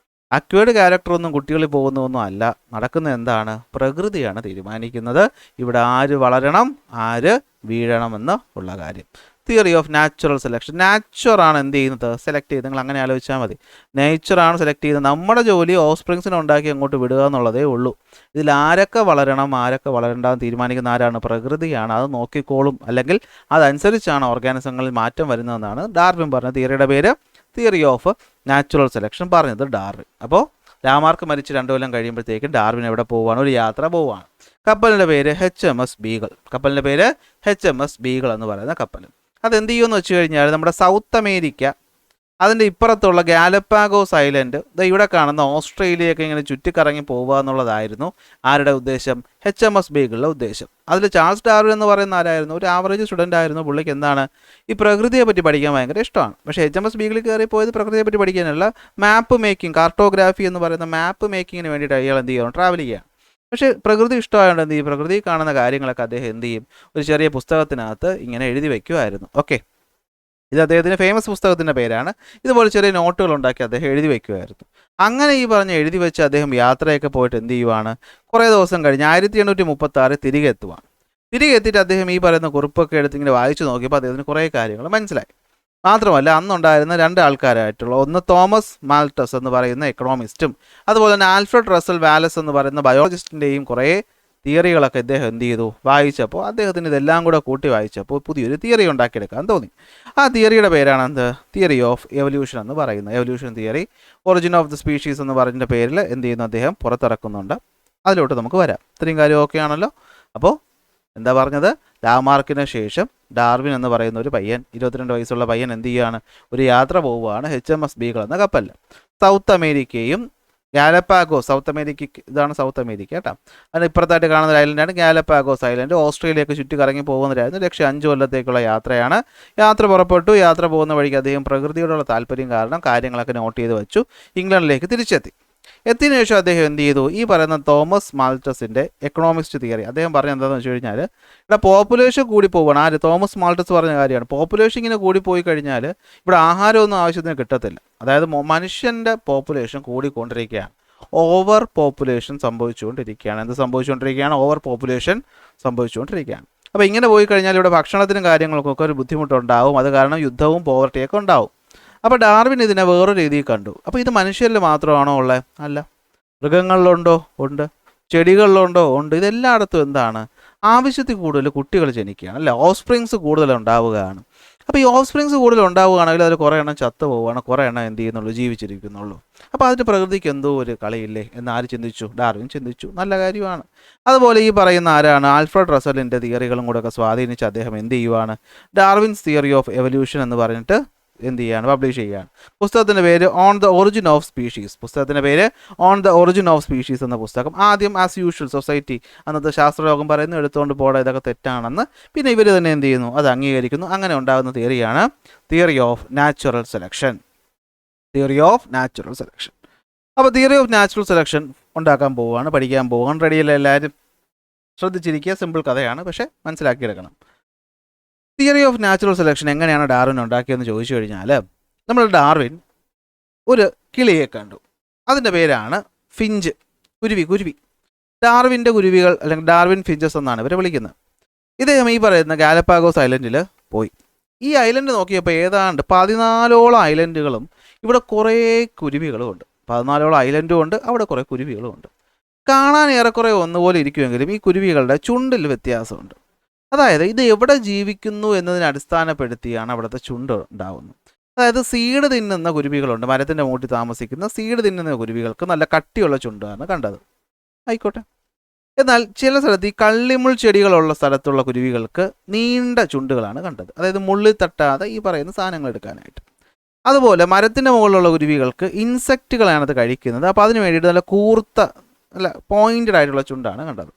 അക്വേർഡ് ക്യാരക്ടറൊന്നും കുട്ടികളിൽ പോകുന്നതൊന്നും അല്ല, നടക്കുന്നത് എന്താണ്? പ്രകൃതിയാണ് തീരുമാനിക്കുന്നത് ഇവിടെ ആര് വളരണം ആര് വീഴണമെന്ന് ഉള്ള കാര്യം. Theory of natural selection. നാച്ചുറാണ് എന്ത് ചെയ്യുന്നത്? സെലക്ട് ചെയ്ത്. നിങ്ങൾ അങ്ങനെ ആലോചിച്ചാൽ മതി. നേച്ചറാണ് സെലക്ട് ചെയ്യുന്നത്. നമ്മുടെ ജോലി ഓഫ് സ്പ്രിങ്സിനെ ഉണ്ടാക്കി അങ്ങോട്ട് വിടുക എന്നുള്ളതേ ഉള്ളൂ. ഇതിൽ ആരൊക്കെ വളരണം ആരൊക്കെ വളരണ്ടെന്ന് തീരുമാനിക്കുന്ന ആരാണ്? പ്രകൃതിയാണ്. അത് നോക്കിക്കോളും, അല്ലെങ്കിൽ അതനുസരിച്ചാണ് ഓർഗാനിസങ്ങളിൽ മാറ്റം വരുന്നതെന്നാണ് ഡാർവിൻ പറഞ്ഞ തിയറിയുടെ പേര് തിയറി ഓഫ് നാച്ചുറൽ സെലക്ഷൻ പറഞ്ഞത് ഡാർവിൻ. അപ്പോൾ ലാമാർക്ക് മരിച്ച് 2 കൊല്ലം കഴിയുമ്പോഴത്തേക്കും ഡാർവിൻ എവിടെ പോവുകയാണ്? ഒരു യാത്ര പോവുകയാണ്. കപ്പലിൻ്റെ പേര് HMS ബീഗൾ. കപ്പലിൻ്റെ പേര് HMS ബീഗൾ എന്ന് പറയുന്ന കപ്പൽ. അതെന്ത് ചെയ്യുമെന്ന് വെച്ച് കഴിഞ്ഞാൽ നമ്മുടെ സൗത്ത് അമേരിക്ക അതിൻ്റെ ഇപ്പുറത്തുള്ള ഗാലപ്പാഗോസ് ഐലൻഡ്, ഇവിടെ കാണുന്ന ഓസ്ട്രേലിയയൊക്കെ ഇങ്ങനെ ചുറ്റിക്കറങ്ങി പോവുക എന്നുള്ളതായിരുന്നു ആരുടെ ഉദ്ദേശം? HMS ബീഗളിലെ ഉദ്ദേശം. അതിൽ ചാൾസ് ഡാർവിൻ എന്ന് പറയുന്ന ആരായിരുന്നു? ഒരു ആവറേജ് സ്റ്റുഡൻ്റ് ആയിരുന്നു. പുള്ളിക്ക് എന്താണ്? ഈ പ്രകൃതിയെ പറ്റി പഠിക്കാൻ ഭയങ്കര ഇഷ്ടമാണ്. പക്ഷേ HMS ബീഗിളിൽ കയറി പോയത് പ്രകൃതിയെ പറ്റി പഠിക്കാനല്ല, മാപ്പ് മേക്കിംഗ്, കാർട്ടോഗ്രാഫി എന്ന് പറയുന്ന മാപ്പ് മേക്കിങ്ങിന് വേണ്ടിയിട്ട് അയാൾ എന്ത് ചെയ്യണം? ട്രാവൽ ചെയ്യുകയാണ്. പക്ഷേ പ്രകൃതി ഇഷ്ടമായതുകൊണ്ട് എന്ത് ചെയ്യും? പ്രകൃതി കാണുന്ന കാര്യങ്ങളൊക്കെ അദ്ദേഹം എന്ത് ചെയ്യും? ഒരു ചെറിയ പുസ്തകത്തിനകത്ത് ഇങ്ങനെ എഴുതി വയ്ക്കുമായിരുന്നു. ഓക്കെ, ഇത് അദ്ദേഹത്തിൻ്റെ ഫേമസ് പുസ്തകത്തിൻ്റെ പേരാണ്. ഇതുപോലെ ചെറിയ നോട്ടുകൾ ഉണ്ടാക്കി അദ്ദേഹം എഴുതി വയ്ക്കുമായിരുന്നു. അങ്ങനെ ഈ പറഞ്ഞ് എഴുതി വെച്ച് അദ്ദേഹം യാത്രയൊക്കെ പോയിട്ട് എന്ത് ചെയ്യുവാണ്? കുറേ ദിവസം കഴിഞ്ഞ് 1836 തിരികെ എത്തുവാണ്. തിരികെ എത്തിയിട്ട് അദ്ദേഹം ഈ പറയുന്ന കുറിപ്പൊക്കെ എടുത്ത് ഇങ്ങനെ വായിച്ചു നോക്കിയപ്പോൾ അദ്ദേഹത്തിന് കുറേ കാര്യങ്ങൾ മനസ്സിലായി. മാത്രമല്ല അന്നുണ്ടായിരുന്ന 2 ആൾക്കാരായിട്ടുള്ള, ഒന്ന് തോമസ് മാൽട്ടസ് എന്ന് പറയുന്ന എക്കണോമിസ്റ്റും അതുപോലെ തന്നെ ആൽഫ്രഡ് റസൽ വാലസ് എന്ന് പറയുന്ന ബയോളജിസ്റ്റിൻ്റെയും കുറേ തിയറികളൊക്കെ ഇദ്ദേഹം എന്ത് ചെയ്തു? വായിച്ചപ്പോൾ അദ്ദേഹത്തിന് ഇതെല്ലാം കൂടെ കൂട്ടി വായിച്ചപ്പോൾ പുതിയൊരു തിയറി ഉണ്ടാക്കിയെടുക്കാൻ തോന്നി. ആ തിയറിയുടെ പേരാണ് എന്ത്? തിയറി ഓഫ് എവല്യൂഷൻ എന്ന് പറയുന്നത്. Evolution theory, origin of the species എന്ന് പറഞ്ഞ പേരിൽ എന്ത് ചെയ്യുന്നു? അദ്ദേഹം പുറത്തിറക്കുന്നുണ്ട്. അതിലോട്ട് നമുക്ക് വരാം. ഇത്രയും കാര്യം ഓക്കെ ആണല്ലോ. അപ്പോൾ എന്താ പറഞ്ഞത്? ലാമാർക്കിന് ശേഷം ഡാർവിൻ എന്ന് പറയുന്ന ഒരു പയ്യൻ, 22 വയസ്സുള്ള പയ്യൻ എന്ത് ചെയ്യുകയാണ്? ഒരു യാത്ര പോവുകയാണ് HMS ബീഗിൾ എന്ന കപ്പലിൽ. സൗത്ത് അമേരിക്കയും ഗാലപ്പാഗോസ്, സൗത്ത് അമേരിക്ക, ഇതാണ് സൗത്ത് അമേരിക്ക കേട്ടോ. അതിന് ഇപ്പുറത്തായിട്ട് കാണുന്ന ഒരു ഐലൻഡാണ് ഗാലപ്പാഗോസ് ഐലൻഡ്. ഓസ്ട്രേലിയയൊക്കെ ചുറ്റി കറങ്ങി പോകുന്നതായിരുന്നു. ലക്ഷ്യം 5 കൊല്ലത്തേക്കുള്ള യാത്രയാണ്. യാത്ര പുറപ്പെട്ടു. യാത്ര പോകുന്ന വഴിക്ക് അദ്ദേഹം പ്രകൃതിയോടുള്ള താല്പര്യം കാരണം കാര്യങ്ങളൊക്കെ നോട്ട് ചെയ്ത് വെച്ചു. ഇംഗ്ലണ്ടിലേക്ക് തിരിച്ചെത്തി. എത്തിയതിനു ശേഷം അദ്ദേഹം എന്ത് ചെയ്തു? ഈ പറയുന്ന തോമസ് മാൾട്ടസിൻ്റെ എക്കണോമിക്സ് തിയറി അദ്ദേഹം പറഞ്ഞ എന്താണെന്ന് വെച്ച് കഴിഞ്ഞാൽ, ഇവിടെ പോപ്പുലേഷൻ കൂടി പോവുകയാണ്. ആര്? തോമസ് മാൾട്ടസ് പറഞ്ഞ കാര്യമാണ്. പോപ്പുലേഷൻ ഇങ്ങനെ കൂടി പോയി കഴിഞ്ഞാൽ ഇവിടെ ആഹാരമൊന്നും ആവശ്യത്തിന് കിട്ടത്തില്ല. അതായത് മനുഷ്യൻ്റെ പോപ്പുലേഷൻ കൂടിക്കൊണ്ടിരിക്കുകയാണ്. ഓവർ പോപ്പുലേഷൻ സംഭവിച്ചുകൊണ്ടിരിക്കുകയാണ്. എന്ത് സംഭവിച്ചുകൊണ്ടിരിക്കുകയാണ്? Over population സംഭവിച്ചുകൊണ്ടിരിക്കുകയാണ്. അപ്പോൾ ഇങ്ങനെ പോയി കഴിഞ്ഞാൽ ഇവിടെ ഭക്ഷണത്തിനും കാര്യങ്ങൾക്കൊക്കെ ഒരു ബുദ്ധിമുട്ടുണ്ടാവും. അത് കാരണം യുദ്ധവും പോവർട്ടിയൊക്കെ ഉണ്ടാവും. അപ്പോൾ ഡാർവിൻ ഇതിനെ വേറൊരു രീതിയിൽ കണ്ടു. അപ്പോൾ ഇത് മനുഷ്യരിൽ മാത്രമാണോ ഉള്ളത്? അല്ല. മൃഗങ്ങളിലുണ്ടോ? ഉണ്ട്. ചെടികളിലുണ്ടോ? ഉണ്ട്. ഇതെല്ലായിടത്തും എന്താണ്? ആവശ്യത്തിൽ കൂടുതൽ കുട്ടികൾ ജനിക്കുകയാണ്, അല്ലേ? ഓഫ്സ്പ്രിങ്സ് കൂടുതൽ ഉണ്ടാവുകയാണ്. അപ്പോൾ ഈ ഓഫ്സ്പ്രിങ്സ് കൂടുതൽ ഉണ്ടാവുകയാണെങ്കിൽ അതിൽ കുറേ എണ്ണം ചത്തു പോവുകയാണ്, കുറേ എണ്ണം എന്ത് ചെയ്യുന്നുള്ളൂ? ജീവിച്ചിരിക്കുന്നുള്ളൂ. അപ്പോൾ അതിന് പ്രകൃതിക്ക് എന്തോ ഒരു കളിയില്ലേ എന്ന് ആര് ചിന്തിച്ചു? ഡാർവിൻ ചിന്തിച്ചു. നല്ല കാര്യമാണ്. അതുപോലെ ഈ പറയുന്ന ആരാണ്? ആൽഫ്രഡ് റസലിൻ്റെ തിയറികളും കൂടെ ഒക്കെ സ്വാധീനിച്ച് അദ്ദേഹം എന്ത് ചെയ്യുവാണ്? ഡാർവിൻസ് തിയറി ഓഫ് എവല്യൂഷൻ എന്ന് പറഞ്ഞിട്ട് എന്ത് ചെയ്യാണ്? പബ്ലിഷ് ചെയ്യുകയാണ്. പുസ്തകത്തിൻ്റെ പേര് on the origin of species. പുസ്തകത്തിൻ്റെ പേര് on the origin of species എന്ന പുസ്തകം. ആദ്യം ആസ് യൂഷ്വൽ സൊസൈറ്റി, അന്നത്തെ ശാസ്ത്രലോകം പറയുന്നു എടുത്തുകൊണ്ട് പോടാ ഇതൊക്കെ തെറ്റാണെന്ന്. പിന്നെ ഇവർ തന്നെ എന്ത് ചെയ്യുന്നു? അത് അംഗീകരിക്കുന്നു. അങ്ങനെ ഉണ്ടാകുന്ന തിയറിയാണ് theory of natural selection. Theory of natural selection. അപ്പോൾ തിയറി ഓഫ് നാച്ചുറൽ സെലക്ഷൻ ഉണ്ടാക്കാൻ പോവുകയാണ്, പഠിക്കാൻ പോവുകയാണ്. റെഡിയല്ല? എല്ലാവരും ശ്രദ്ധിച്ചിരിക്കുക. സിമ്പിൾ കഥയാണ്, പക്ഷേ മനസ്സിലാക്കിയെടുക്കണം. തിയറി ഓഫ് നാച്ചുറൽ സെലക്ഷൻ എങ്ങനെയാണ് ഡാർവിൻ ഉണ്ടാക്കിയതെന്ന് ചോദിച്ചു കഴിഞ്ഞാൽ, നമ്മൾ ഡാർവിൻ ഒരു കിളിയെ കണ്ടു. അതിൻ്റെ പേരാണ് ഫിഞ്ച്, കുരുവി. ഡാർവിൻ്റെ കുരുവികൾ അല്ലെങ്കിൽ ഡാർവിൻ ഫിഞ്ചസ് എന്നാണ് ഇവരെ വിളിക്കുന്നത്. ഇദ്ദേഹം ഈ പറയുന്ന ഗാലപ്പാഗോസ് ഐലൻഡിൽ പോയി. ഈ ഐലൻഡ് നോക്കിയപ്പോൾ ഏതാണ്ട് 14ഓളം ഐലൻഡുകളും ഇവിടെ കുറേ കുരുവികളും ഉണ്ട്. 14ഓളം ഐലൻഡും ഉണ്ട്, അവിടെ കുറേ കുരുവികളും ഉണ്ട്. കാണാൻ ഏറെക്കുറെ ഒന്നുപോലെ ഇരിക്കുമെങ്കിലും ഈ കുരുവികളുടെ ചുണ്ടിൽ വ്യത്യാസമുണ്ട്. അതായത് ഇത് എവിടെ ജീവിക്കുന്നു എന്നതിനെ അടിസ്ഥാനപ്പെടുത്തിയാണ് അവിടുത്തെ ചുണ്ട് ഉണ്ടാകുന്നത്. അതായത് സീഡ് തിന്നുന്ന കുരുവികളുണ്ട്, മരത്തിൻ്റെ മൂട്ടിൽ താമസിക്കുന്ന സീഡ് തിന്നുന്ന കുരുവികൾക്ക് നല്ല കട്ടിയുള്ള ചുണ്ടാണ് കണ്ടത്. ആയിക്കോട്ടെ. എന്നാൽ ചില സ്ഥലത്ത് ഈ കള്ളിമുൾ ചെടികളുള്ള സ്ഥലത്തുള്ള കുരുവികൾക്ക് നീണ്ട ചുണ്ടുകളാണ് കണ്ടത്. അതായത് മുള്ളിൽ തട്ടാതെ ഈ പറയുന്ന സാധനങ്ങൾ എടുക്കാനായിട്ട്. അതുപോലെ മരത്തിൻ്റെ മുകളിലുള്ള കുരുവികൾക്ക് ഇൻസെക്റ്റുകളാണത് കഴിക്കുന്നത്. അപ്പോൾ അതിന് വേണ്ടിയിട്ട് നല്ല കൂർത്ത, നല്ല പോയിൻറ്റഡ് ആയിട്ടുള്ള ചുണ്ടാണ് കണ്ടത്.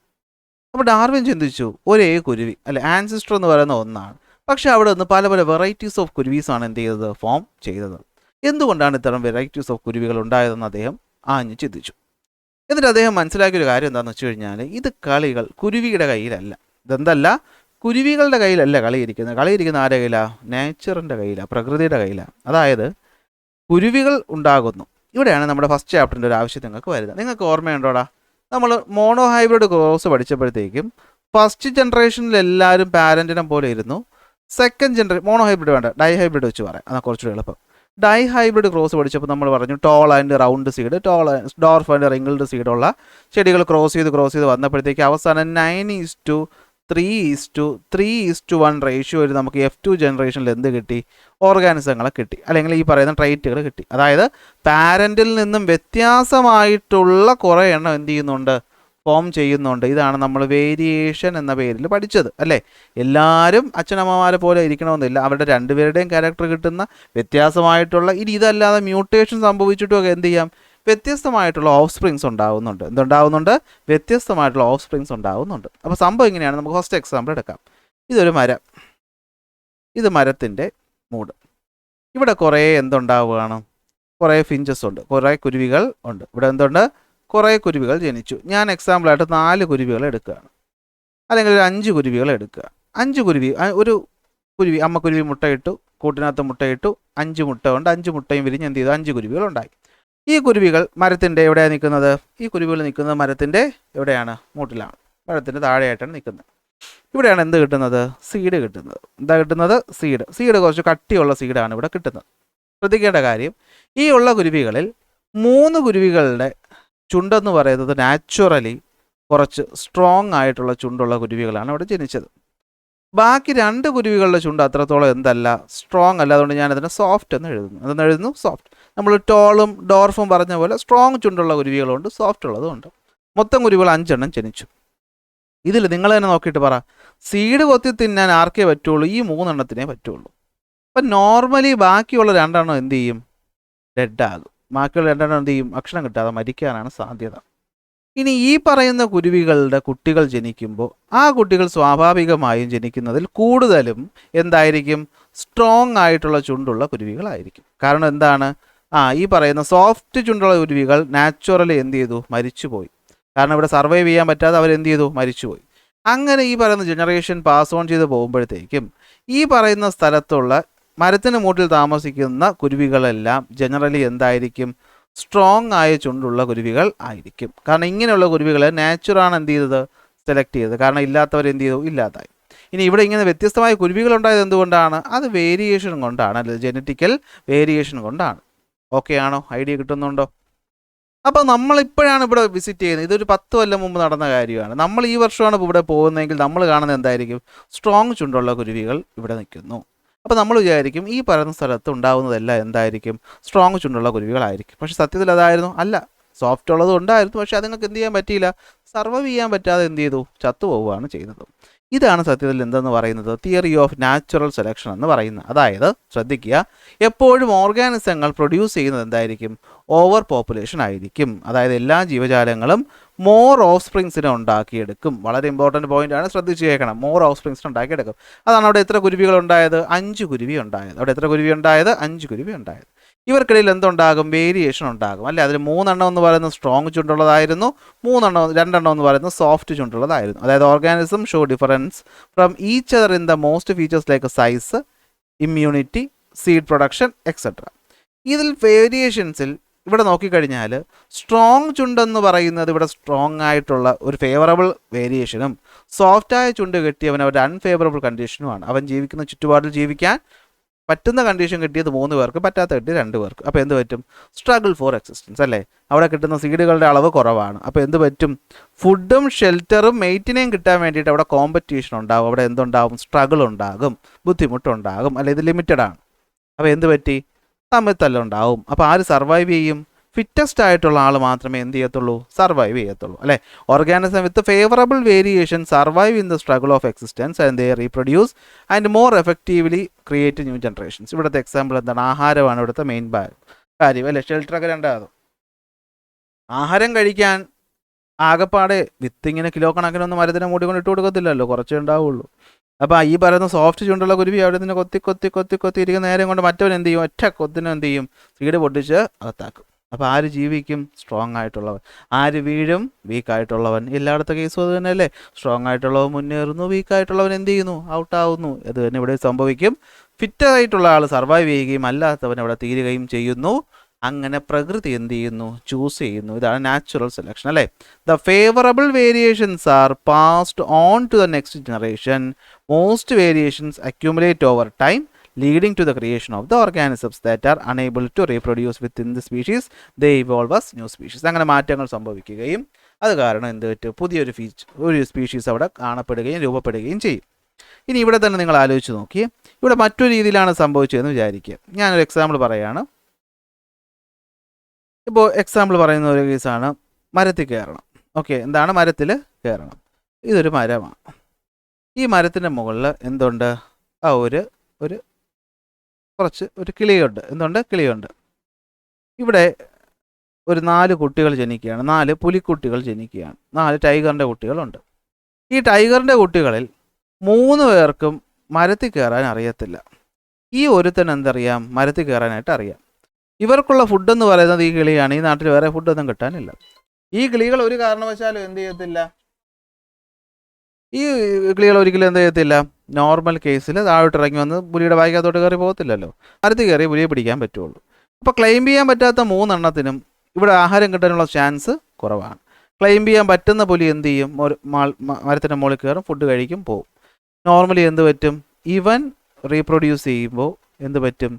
അപ്പോൾ ഡാർവിൻ ചിന്തിച്ചു, ഒരേ കുരുവി അല്ലെ, ആൻസിസ്റ്റർ എന്ന് പറയുന്ന ഒന്നാണ്. പക്ഷേ അവിടെ നിന്ന് പല പല വെറൈറ്റീസ് ഓഫ് കുരുവീസാണ് എന്ത് ചെയ്തത്? ഫോം ചെയ്തത്. എന്തുകൊണ്ടാണ് ഇത്തരം വെറൈറ്റീസ് ഓഫ് കുരുവികൾ ഉണ്ടായതെന്ന് അദ്ദേഹം ആഞ്ഞു ചിന്തിച്ചു. എന്നിട്ട് അദ്ദേഹം മനസ്സിലാക്കിയൊരു കാര്യം എന്താണെന്ന് വെച്ച് കഴിഞ്ഞാൽ, ഇത് കളികൾ കുരുവിയുടെ കയ്യിലല്ല. ഇതെന്തല്ല? കുരുവികളുടെ കയ്യിലല്ല കളിയിരിക്കുന്നത്. കളിയിരിക്കുന്ന ആരുടെ കയ്യിലാണ്? നേച്ചറിൻ്റെ കയ്യിലാണ്, പ്രകൃതിയുടെ കയ്യിലാണ്. അതായത് കുരുവികൾ ഉണ്ടാകുന്നു. ഇവിടെയാണ് നമ്മുടെ ഫസ്റ്റ് ചാപ്റ്ററിൻ്റെ ഒരു ആവശ്യം നിങ്ങൾക്ക് വരുന്നത്. നിങ്ങൾക്ക് ഓർമ്മയുണ്ടോടാ? നമ്മൾ മോണോ ഹൈബ്രിഡ് ക്രോസ് പഠിച്ചപ്പോഴത്തേക്കും ഫസ്റ്റ് ജനറേഷനിൽ എല്ലാവരും പാരൻറ്റിനെ പോലെ ഇരുന്നു. സെക്കൻഡ് ജനറേഷൻ മോണോ ഹൈബ്രിഡ് വേണ്ട, ഡൈ ഹൈബ്രിഡ് വെച്ച് പറയാം, അതാണ് കുറച്ചുകൂടി എളുപ്പം. ഡൈ ഹൈബ്രിഡ് ക്രോസ് പഠിച്ചപ്പോൾ നമ്മൾ പറഞ്ഞു tall and round seed, dwarf and wrinkled സീഡുള്ള ചെടികൾ ക്രോസ് ചെയ്ത് വന്നപ്പോഴത്തേക്ക് അവസാനം 9:3:3:1 റേഷ്യോയിൽ നമുക്ക് F2 ജനറേഷനിൽ എന്ത് കിട്ടി? ഓർഗാനിസങ്ങളെ കിട്ടി, അല്ലെങ്കിൽ ഈ പറയുന്ന ട്രൈറ്റുകൾ കിട്ടി. അതായത് പാരൻറ്റിൽ നിന്നും വ്യത്യാസമായിട്ടുള്ള കുറേ എണ്ണം എന്ത് ചെയ്യുന്നുണ്ട്? ഫോം ചെയ്യുന്നുണ്ട്. ഇതാണ് നമ്മൾ വേരിയേഷൻ എന്ന പേരിൽ പഠിച്ചത്, അല്ലേ? എല്ലാവരും അച്ഛനമ്മമാരെ പോലെ ഇരിക്കണമെന്നില്ല. അവരുടെ രണ്ടുപേരുടെയും ക്യാരക്ടർ കിട്ടുന്ന വ്യത്യാസമായിട്ടുള്ള, ഇതല്ലാതെ മ്യൂട്ടേഷൻ സംഭവിച്ചിട്ടുമൊക്കെ എന്ത് ചെയ്യാം? വ്യത്യസ്തമായിട്ടുള്ള ഓഫ് സ്പ്രിങ്സ് ഉണ്ടാകുന്നുണ്ട്. എന്തുണ്ടാകുന്നുണ്ട്? വ്യത്യസ്തമായിട്ടുള്ള ഓഫ് സ്പ്രിങ്സ് ഉണ്ടാകുന്നുണ്ട്. അപ്പോൾ സംഭവം ഇങ്ങനെയാണ്. നമുക്ക് ഫസ്റ്റ് എക്സാമ്പിൾ എടുക്കാം. ഇതൊരു മരം, ഇത് മരത്തിൻ്റെ മൂട്. ഇവിടെ കുറേ എന്തുണ്ടാവുകയാണ്? കുറേ ഫിഞ്ചസ് ഉണ്ട്, കുറേ കുരുവികൾ ഉണ്ട്. ഇവിടെ എന്തുണ്ട്? കുറേ കുരുവികൾ ജനിച്ചു. ഞാൻ എക്സാമ്പിളായിട്ട് 4 കുരുവികൾ എടുക്കുകയാണ്, അല്ലെങ്കിൽ ഒരു 5 കുരുവികൾ എടുക്കുക. 5 കുരുവി, ഒരു കുരുവി അമ്മക്കുരുവി മുട്ടയിട്ടു, കൂട്ടിനകത്ത് മുട്ടയിട്ടു, 5 മുട്ട കൊണ്ട് 5 മുട്ടയും വിരിഞ്ഞ് എന്ത് ചെയ്തു? 5 കുരുവികളുണ്ടായി. ഈ കുരുവികൾ മരത്തിൻ്റെ എവിടെയാണ് നിൽക്കുന്നത്? ഈ കുരുവികൾ നിൽക്കുന്നത് മരത്തിൻ്റെ എവിടെയാണ്? മൂട്ടിലാണ്, മരത്തിൻ്റെ താഴെയായിട്ടാണ് നിൽക്കുന്നത്. ഇവിടെയാണ് എന്ത് കിട്ടുന്നത്? സീഡ് കിട്ടുന്നത്. എന്താ കിട്ടുന്നത്? സീഡ് കുറച്ച് കട്ടിയുള്ള സീഡാണ് ഇവിടെ കിട്ടുന്നത്. ശ്രദ്ധിക്കേണ്ട കാര്യം, ഈ ഉള്ള കുരുവികളിൽ 3 കുരുവികളുടെ ചുണ്ടെന്ന് പറയുന്നത് നാച്ചുറലി കുറച്ച് സ്ട്രോങ് ആയിട്ടുള്ള ചുണ്ടുള്ള കുരുവികളാണ് ഇവിടെ ജനിച്ചത്. ബാക്കി 2 കുരുവികളുടെ ചുണ്ട് അത്രത്തോളം എന്തല്ല? സ്ട്രോങ് അല്ല. അതുകൊണ്ട് ഞാനതിനെ സോഫ്റ്റ് എന്ന് എഴുതുന്നു. അതെന്ന് എഴുതുന്നു? സോഫ്റ്റ്. നമ്മൾ ടോളും ഡോർഫും പറഞ്ഞ പോലെ സ്ട്രോങ് ചുണ്ടുള്ള കുരുവികളുണ്ട്, സോഫ്റ്റ് ഉള്ളതുമുണ്ട്. മൊത്തം കുരുവികൾ 5 എണ്ണം ജനിച്ചു. ഇതിൽ നിങ്ങൾ തന്നെ നോക്കിയിട്ട് പറ, സീഡ് കൊത്തി തിന്നാൻ ആർക്കേ പറ്റുള്ളൂ? ഈ 3 പറ്റുള്ളൂ. അപ്പം നോർമലി ബാക്കിയുള്ള 2 എന്ത് ചെയ്യും? ഡെഡ് ആകും. ബാക്കിയുള്ള 2 എന്ത് ചെയ്യും? ഭക്ഷണം കിട്ടാതെ മരിക്കാനാണ് സാധ്യത. ഇനി ഈ പറയുന്ന കുരുവികളുടെ കുട്ടികൾ ജനിക്കുമ്പോൾ ആ കുട്ടികൾ സ്വാഭാവികമായും ജനിക്കുന്നതിൽ കൂടുതലും എന്തായിരിക്കും? സ്ട്രോങ് ആയിട്ടുള്ള ചുണ്ടുള്ള കുരുവികളായിരിക്കും. കാരണം എന്താണ്? ഈ പറയുന്ന സോഫ്റ്റ് ചുണ്ടുള്ള കുരുവികൾ നാച്ചുറലി എന്ത് ചെയ്തു? മരിച്ചുപോയി. കാരണം ഇവിടെ സർവൈവ് ചെയ്യാൻ പറ്റാതെ അവരെന്ത് ചെയ്തു? മരിച്ചുപോയി. അങ്ങനെ ഈ പറയുന്ന ജനറേഷൻ പാസ് ഓൺ ചെയ്ത് പോകുമ്പോഴത്തേക്കും ഈ പറയുന്ന സ്ഥലത്തുള്ള മരത്തിന് മൂട്ടിൽ താമസിക്കുന്ന കുരുവികളെല്ലാം ജനറലി എന്തായിരിക്കും? സ്ട്രോങ് ആയ ചുണ്ടുള്ള കുരുവികൾ ആയിരിക്കും. കാരണം ഇങ്ങനെയുള്ള കുരുവികളെ നാച്ചുറാണ് എന്ത് ചെയ്തത്? സെലക്ട് ചെയ്തത്. കാരണം ഇല്ലാത്തവർ എന്ത് ചെയ്തു? ഇല്ലാതായി. ഇനി ഇവിടെ ഇങ്ങനെ വ്യത്യസ്തമായ കുരുവികൾ ഉണ്ടായത് എന്തുകൊണ്ടാണ്? അത് വേരിയേഷൻ കൊണ്ടാണ്, അല്ലെ ജനറ്റിക്കൽ വേരിയേഷൻ കൊണ്ടാണ്. ഓക്കെ ആണോ? ഐഡിയ കിട്ടുന്നുണ്ടോ? അപ്പോൾ നമ്മളിപ്പോഴാണ് ഇവിടെ വിസിറ്റ് ചെയ്യുന്നത്. ഇതൊരു 10 കൊല്ലം മുമ്പ് നടന്ന കാര്യമാണ്. നമ്മൾ ഈ വർഷമാണ് ഇവിടെ പോകുന്നതെങ്കിൽ നമ്മൾ കാണുന്നത് എന്തായിരിക്കും? സ്ട്രോങ് ചുണ്ടുള്ള കുരുവികൾ ഇവിടെ നിൽക്കുന്നു. അപ്പോൾ നമ്മൾ വിചാരിക്കും ഈ പറയുന്ന സ്ഥലത്ത് ഉണ്ടാകുന്നതെല്ലാം എന്തായിരിക്കും? സ്ട്രോങ് ചുണ്ടുള്ള കുരുവികളായിരിക്കും. പക്ഷെ സത്യത്തിൽ അതായിരുന്നു അല്ല. സോഫ്റ്റ് ഉള്ളതും ഉണ്ടായിരുന്നു, പക്ഷെ അതുങ്ങൾക്ക് എന്ത് ചെയ്യാൻ പറ്റിയില്ല? സർവൈവ് ചെയ്യാൻ പറ്റാതെ എന്ത് ചെയ്തു? ചത്തുപോവുകയാണ് ചെയ്യുന്നത്. ഇതാണ് സത്യത്തിൽ എന്തെന്ന് പറയുന്നത്? തിയറി ഓഫ് നാച്ചുറൽ സെലക്ഷൻ എന്ന് പറയുന്നത്. അതായത് ശ്രദ്ധിക്കുക, എപ്പോഴും ഓർഗാനിസങ്ങൾ പ്രൊഡ്യൂസ് ചെയ്യുന്നത് എന്തായിരിക്കും? ഓവർ പോപ്പുലേഷൻ ആയിരിക്കും. അതായത് എല്ലാ ജീവജാലങ്ങളും മോർ ഓഫ് സ്പ്രിങ്സിനെ ഉണ്ടാക്കിയെടുക്കും. വളരെ ഇമ്പോർട്ടൻറ്റ് പോയിന്റ് ആണ്, ശ്രദ്ധിച്ച് കേൾക്കണം. മോർ ഓഫ് സ്പ്രിങ്സിനെ ഉണ്ടാക്കിയെടുക്കും. അതാണ് അവിടെ എത്ര കുരുവികൾ ഉണ്ടായത്? 5 കുരുവി ഉണ്ടായത്. അവിടെ എത്ര കുരുവി ഉണ്ടായത്? 5 കുരുവി ഉണ്ടായത്. ഇവർക്കിടയിൽ എന്തുണ്ടാകും? വേരിയേഷൻ ഉണ്ടാകും, അല്ലേ? അതിൽ 3 എന്ന് പറയുന്നത് സ്ട്രോങ് ചുണ്ടുള്ളതായിരുന്നു, 2 എന്ന് പറയുന്നത് സോഫ്റ്റ് ചുണ്ടുള്ളതായിരുന്നു. അതായത് organism show difference from each other in the most features like size, immunity, seed production etcetera. ഇതിൽ വേരിയേഷൻസിൽ ഇവിടെ നോക്കിക്കഴിഞ്ഞാൽ സ്ട്രോങ് ചുണ്ടെന്ന് പറയുന്നത് ഇവിടെ സ്ട്രോങ് ആയിട്ടുള്ള ഒരു ഫേവറബിൾ വേരിയേഷനും സോഫ്റ്റായ ചുണ്ട് കിട്ടിയവൻ അവരുടെ അൺഫേവറബിൾ കണ്ടീഷനുമാണ്. അവൻ ജീവിക്കുന്ന ചുറ്റുപാടിൽ ജീവിക്കാൻ പറ്റുന്ന കണ്ടീഷൻ കിട്ടിയത് 3 പേർക്ക്, പറ്റാത്ത കിട്ടിയത് 2 പേർക്ക്. അപ്പോൾ എന്ത് പറ്റും? സ്ട്രഗിൾ ഫോർ എക്സിസ്റ്റൻസ്, അല്ലേ? അവിടെ കിട്ടുന്ന സീഡുകളുടെ അളവ് കുറവാണ്. അപ്പോൾ എന്ത് പറ്റും? ഫുഡും ഷെൽറ്ററും മെയ്റ്റിനെയും കിട്ടാൻ വേണ്ടിയിട്ട് അവിടെ കോമ്പറ്റീഷൻ ഉണ്ടാകും. അവിടെ എന്തുണ്ടാകും? സ്ട്രഗിൾ ഉണ്ടാകും, ബുദ്ധിമുട്ടുണ്ടാകും, അല്ലെ? ഇത് ലിമിറ്റഡ് ആണ്. അപ്പോൾ എന്ത് പറ്റി? തമ്മിൽ തല്ലുണ്ടാവും. അപ്പോൾ ആര് സർവൈവ് ചെയ്യും? ഫിറ്റസ്റ്റ് ആയിട്ടുള്ള ആൾ മാത്രമേ എന്ത് ചെയ്യത്തുള്ളൂ? സർവൈവ് ചെയ്യത്തുള്ളൂ, അല്ലേ? Organism with favourable variation survive in the struggle of existence and they reproduce and more effectively create new generations. ഇവിടുത്തെ എക്സാമ്പിൾ എന്താണ്? ആഹാരമാണ് ഇവിടുത്തെ മെയിൻ കാര്യം, അല്ലേ? ഷെൽട്ടറൊക്കെ രണ്ടാമതും. ആഹാരം കഴിക്കാൻ ആകെപ്പാടെ വിത്തിങ്ങനെ കിലോ കണക്കിനൊന്നും മരത്തിനെ മൂടി കൊണ്ട് ഇട്ട് കൊടുക്കത്തില്ലല്ലോ, കുറച്ചേ ഉണ്ടാവുള്ളൂ. അപ്പോൾ ഈ പറയുന്ന സോഫ്റ്റ് ചുണ്ടുള്ള കുരുവി അവിടെ നിന്ന് കൊത്തി ഇരിക്കുന്ന നേരം കൊണ്ട് മറ്റവൻ എന്ത് ചെയ്യും? ഒറ്റ കൊത്തിനും എന്ത് ചെയ്യും? സീഡ് പൊട്ടിച്ച് അകത്താക്കും. അപ്പോൾ ആര് ജീവിക്കും? സ്ട്രോങ് ആയിട്ടുള്ളവൻ. ആര് വീഴും? വീക്കായിട്ടുള്ളവൻ. എല്ലായിടത്തെ കേസും അത് തന്നെ, അല്ലേ? സ്ട്രോങ് ആയിട്ടുള്ളവൻ മുന്നേറുന്നു, വീക്കായിട്ടുള്ളവൻ എന്ത് ചെയ്യുന്നു? ഔട്ടാവുന്നു. അത് തന്നെ ഇവിടെ സംഭവിക്കും. ഫിറ്റായിട്ടുള്ള ആൾ സർവൈവ് ചെയ്യുകയും അല്ലാത്തവൻ അവിടെ തീരുകയും ചെയ്യുന്നു. അങ്ങനെ പ്രകൃതി എന്ത് ചെയ്യുന്നു? ചൂസ് ചെയ്യുന്നു. ഇതാണ് നാച്ചുറൽ സെലക്ഷൻ, അല്ലേ? The favourable variations are passed on to the next generation. Most variations accumulate over time leading to the creation of the organisms that are unable to reproduce within the species. They evolve as new species. അങ്ങനെ മാറ്റങ്ങൾ സംഭവിക്കുകയും അത് കാരണം എന്ത് പറ്റും? പുതിയൊരു ഒരു species അവിടെ കാണപ്പെടുകയും രൂപപ്പെടുകയും ചെയ്യും. ഇനി ഇവിടെ തന്നെ നിങ്ങൾ ആലോചിച്ച് നോക്കിയേ, ഇവിടെ മറ്റൊരു രീതിയിലാണ് സംഭവിച്ചതെന്ന് വിചാരിക്കുക. ഞാനൊരു എക്സാമ്പിൾ പറയുകയാണ്. ഇപ്പോൾ എക്സാമ്പിൾ പറയുന്ന ഒരു കേസാണ് മരത്തിൽ കയറണം. ഓക്കെ, എന്താണ്? മരത്തിൽ കയറണം. ഇതൊരു മരമാണ്. ഈ മരത്തിൻ്റെ മുകളിൽ എന്തുണ്ട്? ഒരു കിളിയുണ്ട്. എന്തുണ്ട്? കിളിയുണ്ട്. ഇവിടെ ഒരു 4 കുട്ടികൾ ജനിക്കുകയാണ്. 4 പുലിക്കുട്ടികൾ ജനിക്കുകയാണ്. 4 ടൈഗറിൻ്റെ കുട്ടികളുണ്ട്. ഈ ടൈഗറിൻ്റെ കുട്ടികളിൽ 3 പേർക്കും മരത്തിൽ കയറാൻ അറിയത്തില്ല. ഈ ഒരുത്തൻ എന്തറിയാം? മരത്തിൽ കയറാനായിട്ട് അറിയാം. ഇവർക്കുള്ള ഫുഡെന്ന് പറയുന്നത് ഈ കിളിയാണ്. ഈ നാട്ടിൽ വേറെ ഫുഡൊന്നും കിട്ടാനില്ല. ഈ കിളികൾ ഒരു കാരണവശാലും എന്ത് ചെയ്യത്തില്ല? ഈ കിളികൾ ഒരിക്കലും എന്ത് ചെയ്യത്തില്ല? നോർമൽ കേസിൽ താഴോട്ട് ഇറങ്ങി വന്ന് പുലിയുടെ വായിക്കകത്തോട്ട് കയറി പോകത്തില്ലല്ലോ. മരത്തിൽ കയറി പുലിയെ പിടിക്കാൻ പറ്റുള്ളൂ. അപ്പോൾ ക്ലെയിം ചെയ്യാൻ പറ്റാത്ത 3 എണ്ണത്തിനും ഇവിടെ ആഹാരം കിട്ടാനുള്ള ചാൻസ് കുറവാണ്. ക്ലെയിം ചെയ്യാൻ പറ്റുന്ന പുലി എന്ത് ചെയ്യും? മരത്തിൻ്റെ മുകളിൽ കയറും, ഫുഡ് കഴിക്കും, പോവും. നോർമലി എന്ത് പറ്റും? ഇവൻ റീപ്രൊഡ്യൂസ് ചെയ്യുമ്പോൾ എന്ത് പറ്റും?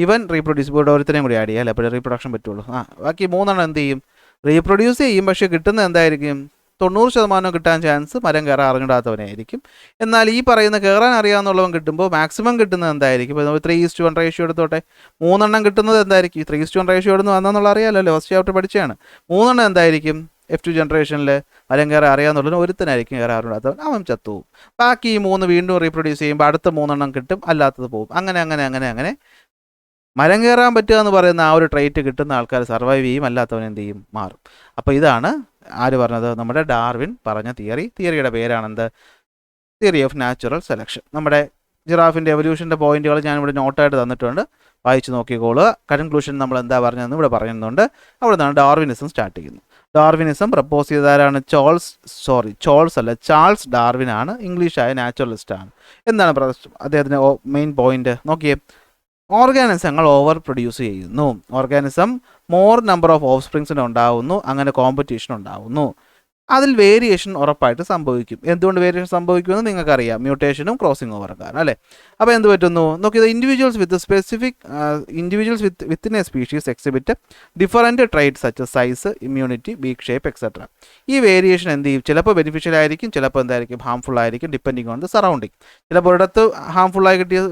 ഇവൻ റീപ്രൊഡ്യൂസ് ഇവിടെ ഒരുത്തനെയും കൂടി ആഡ് ചെയ്യാം, അല്ലേ? അപ്പോൾ റീപ്രൊഡക്ഷൻ പറ്റുള്ളൂ. ബാക്കി 3 എണ്ണം എന്ത് ചെയ്യും? റീപ്രൊഡ്യൂസ് ചെയ്യും. പക്ഷേ കിട്ടുന്നത് എന്തായിരിക്കും? 90% കിട്ടാൻ ചാൻസ് മരം കയറാൻ അറിഞ്ഞിടാത്തവനായിരിക്കും. എന്നാൽ ഈ പറയുന്ന കയറാൻ അറിയാവുന്നവൻ കിട്ടുമ്പോൾ മാക്സിമം കിട്ടുന്നത് എന്തായിരിക്കും? ഇപ്പോൾ 3:1 റേഷ്യോ എടുത്തോട്ടെ. 3 എണ്ണം കിട്ടുന്നത് എന്തായിരിക്കും? 3:1 റേഷ്യോ എടുന്ന് വന്നെന്നുള്ള അറിയാമല്ലോ, ഫസ്റ്റ് ചാപ്റ്റർ പഠിച്ചതാണ്. 3 എണ്ണം എന്തായിരിക്കും? F2 ജനറേഷനിൽ മരം കയറാൻ അറിയാമെന്നുള്ളതിന് ഒരുത്തനായിരിക്കും കയറാൻ അറിയാത്തവൻ, അവൻ ചത്തുപോകും. ബാക്കി ഈ 3 വീണ്ടും റീപ്രൊഡ്യൂസ് ചെയ്യുമ്പോൾ അടുത്ത 3 കിട്ടും, അല്ലാത്തത് പോകും. അങ്ങനെ മരം കയറാൻ പറ്റുക എന്ന് പറയുന്ന ആ ഒരു ട്രൈറ്റ് കിട്ടുന്ന ആൾക്കാർ സർവൈവ് ചെയ്യും, അല്ലാത്തവൻ എന്ത് ചെയ്യും, മാറും. അപ്പോൾ ഇതാണ് ആര് പറഞ്ഞത്, നമ്മുടെ ഡാർവിൻ പറഞ്ഞ തിയറിയുടെ പേരാണെന്ത്, തിയറി ഓഫ് നാച്ചുറൽ സെലക്ഷൻ. നമ്മുടെ ജിറാഫിൻ്റെ എവല്യൂഷൻ്റെ പോയിന്റുകൾ ഞാനിവിടെ നോട്ടായിട്ട് തന്നിട്ടുണ്ട്, വായിച്ച് നോക്കിക്കോളുക. കൺക്ലൂഷൻ നമ്മൾ എന്താ പറഞ്ഞതെന്ന് ഇവിടെ പറയുന്നുണ്ട്. അവിടെ നിന്നാണ് ഡാർവിനിസം സ്റ്റാർട്ട് ചെയ്യുന്നത്. ഡാർവിനിസം പ്രപ്പോസ് ചെയ്തതാരാണ്, ചാൾസ് ഡാർവിൻ ആണ്, ഇംഗ്ലീഷായ നാച്ചുറലിസ്റ്റ് ആണ്. എന്താണ് അദ്ദേഹത്തിൻ്റെ മെയിൻ പോയിന്റ് നോക്കിയേ, ഓർഗാനിസങ്ങൾ ഓവർ പ്രൊഡ്യൂസ് ചെയ്യുന്നു, ഓർഗാനിസം മോർ നമ്പർ ഓഫ് ഓഫ് സ്പ്രിങ്സിന് ഉണ്ടാകുന്നു, അങ്ങനെ കോമ്പറ്റീഷൻ ഉണ്ടാകുന്നു. അതിൽ വേരിയേഷൻ ഉറപ്പായിട്ട് സംഭവിക്കും. എന്തുകൊണ്ട് വേരിയേഷൻ സംഭവിക്കുമെന്ന് നിങ്ങൾക്കറിയാം, മ്യൂട്ടേഷനും ക്രോസിംഗ് ഓവർ കാരണം അല്ലേ. അപ്പോൾ എന്ത് പറ്റുന്നു നോക്കിയത്, individuals within A species exhibit different trait such size, immunity, beak shape etcetera. ഈ വേരിയേഷൻ എന്ത് ചെയ്യും, ചിലപ്പോൾ ബെനിഫിഷ്യൽ ആയിരിക്കും, ചിലപ്പോൾ എന്തായിരിക്കും, ഹാംഫുൾ ആയിരിക്കും, ഡിപ്പെൻഡിങ് ഓൺ ദ സറൗണ്ടിങ്. ചിലപ്പോൾ ഒരിടത്ത് ഹാംഫുള്ളായി കിട്ടിയ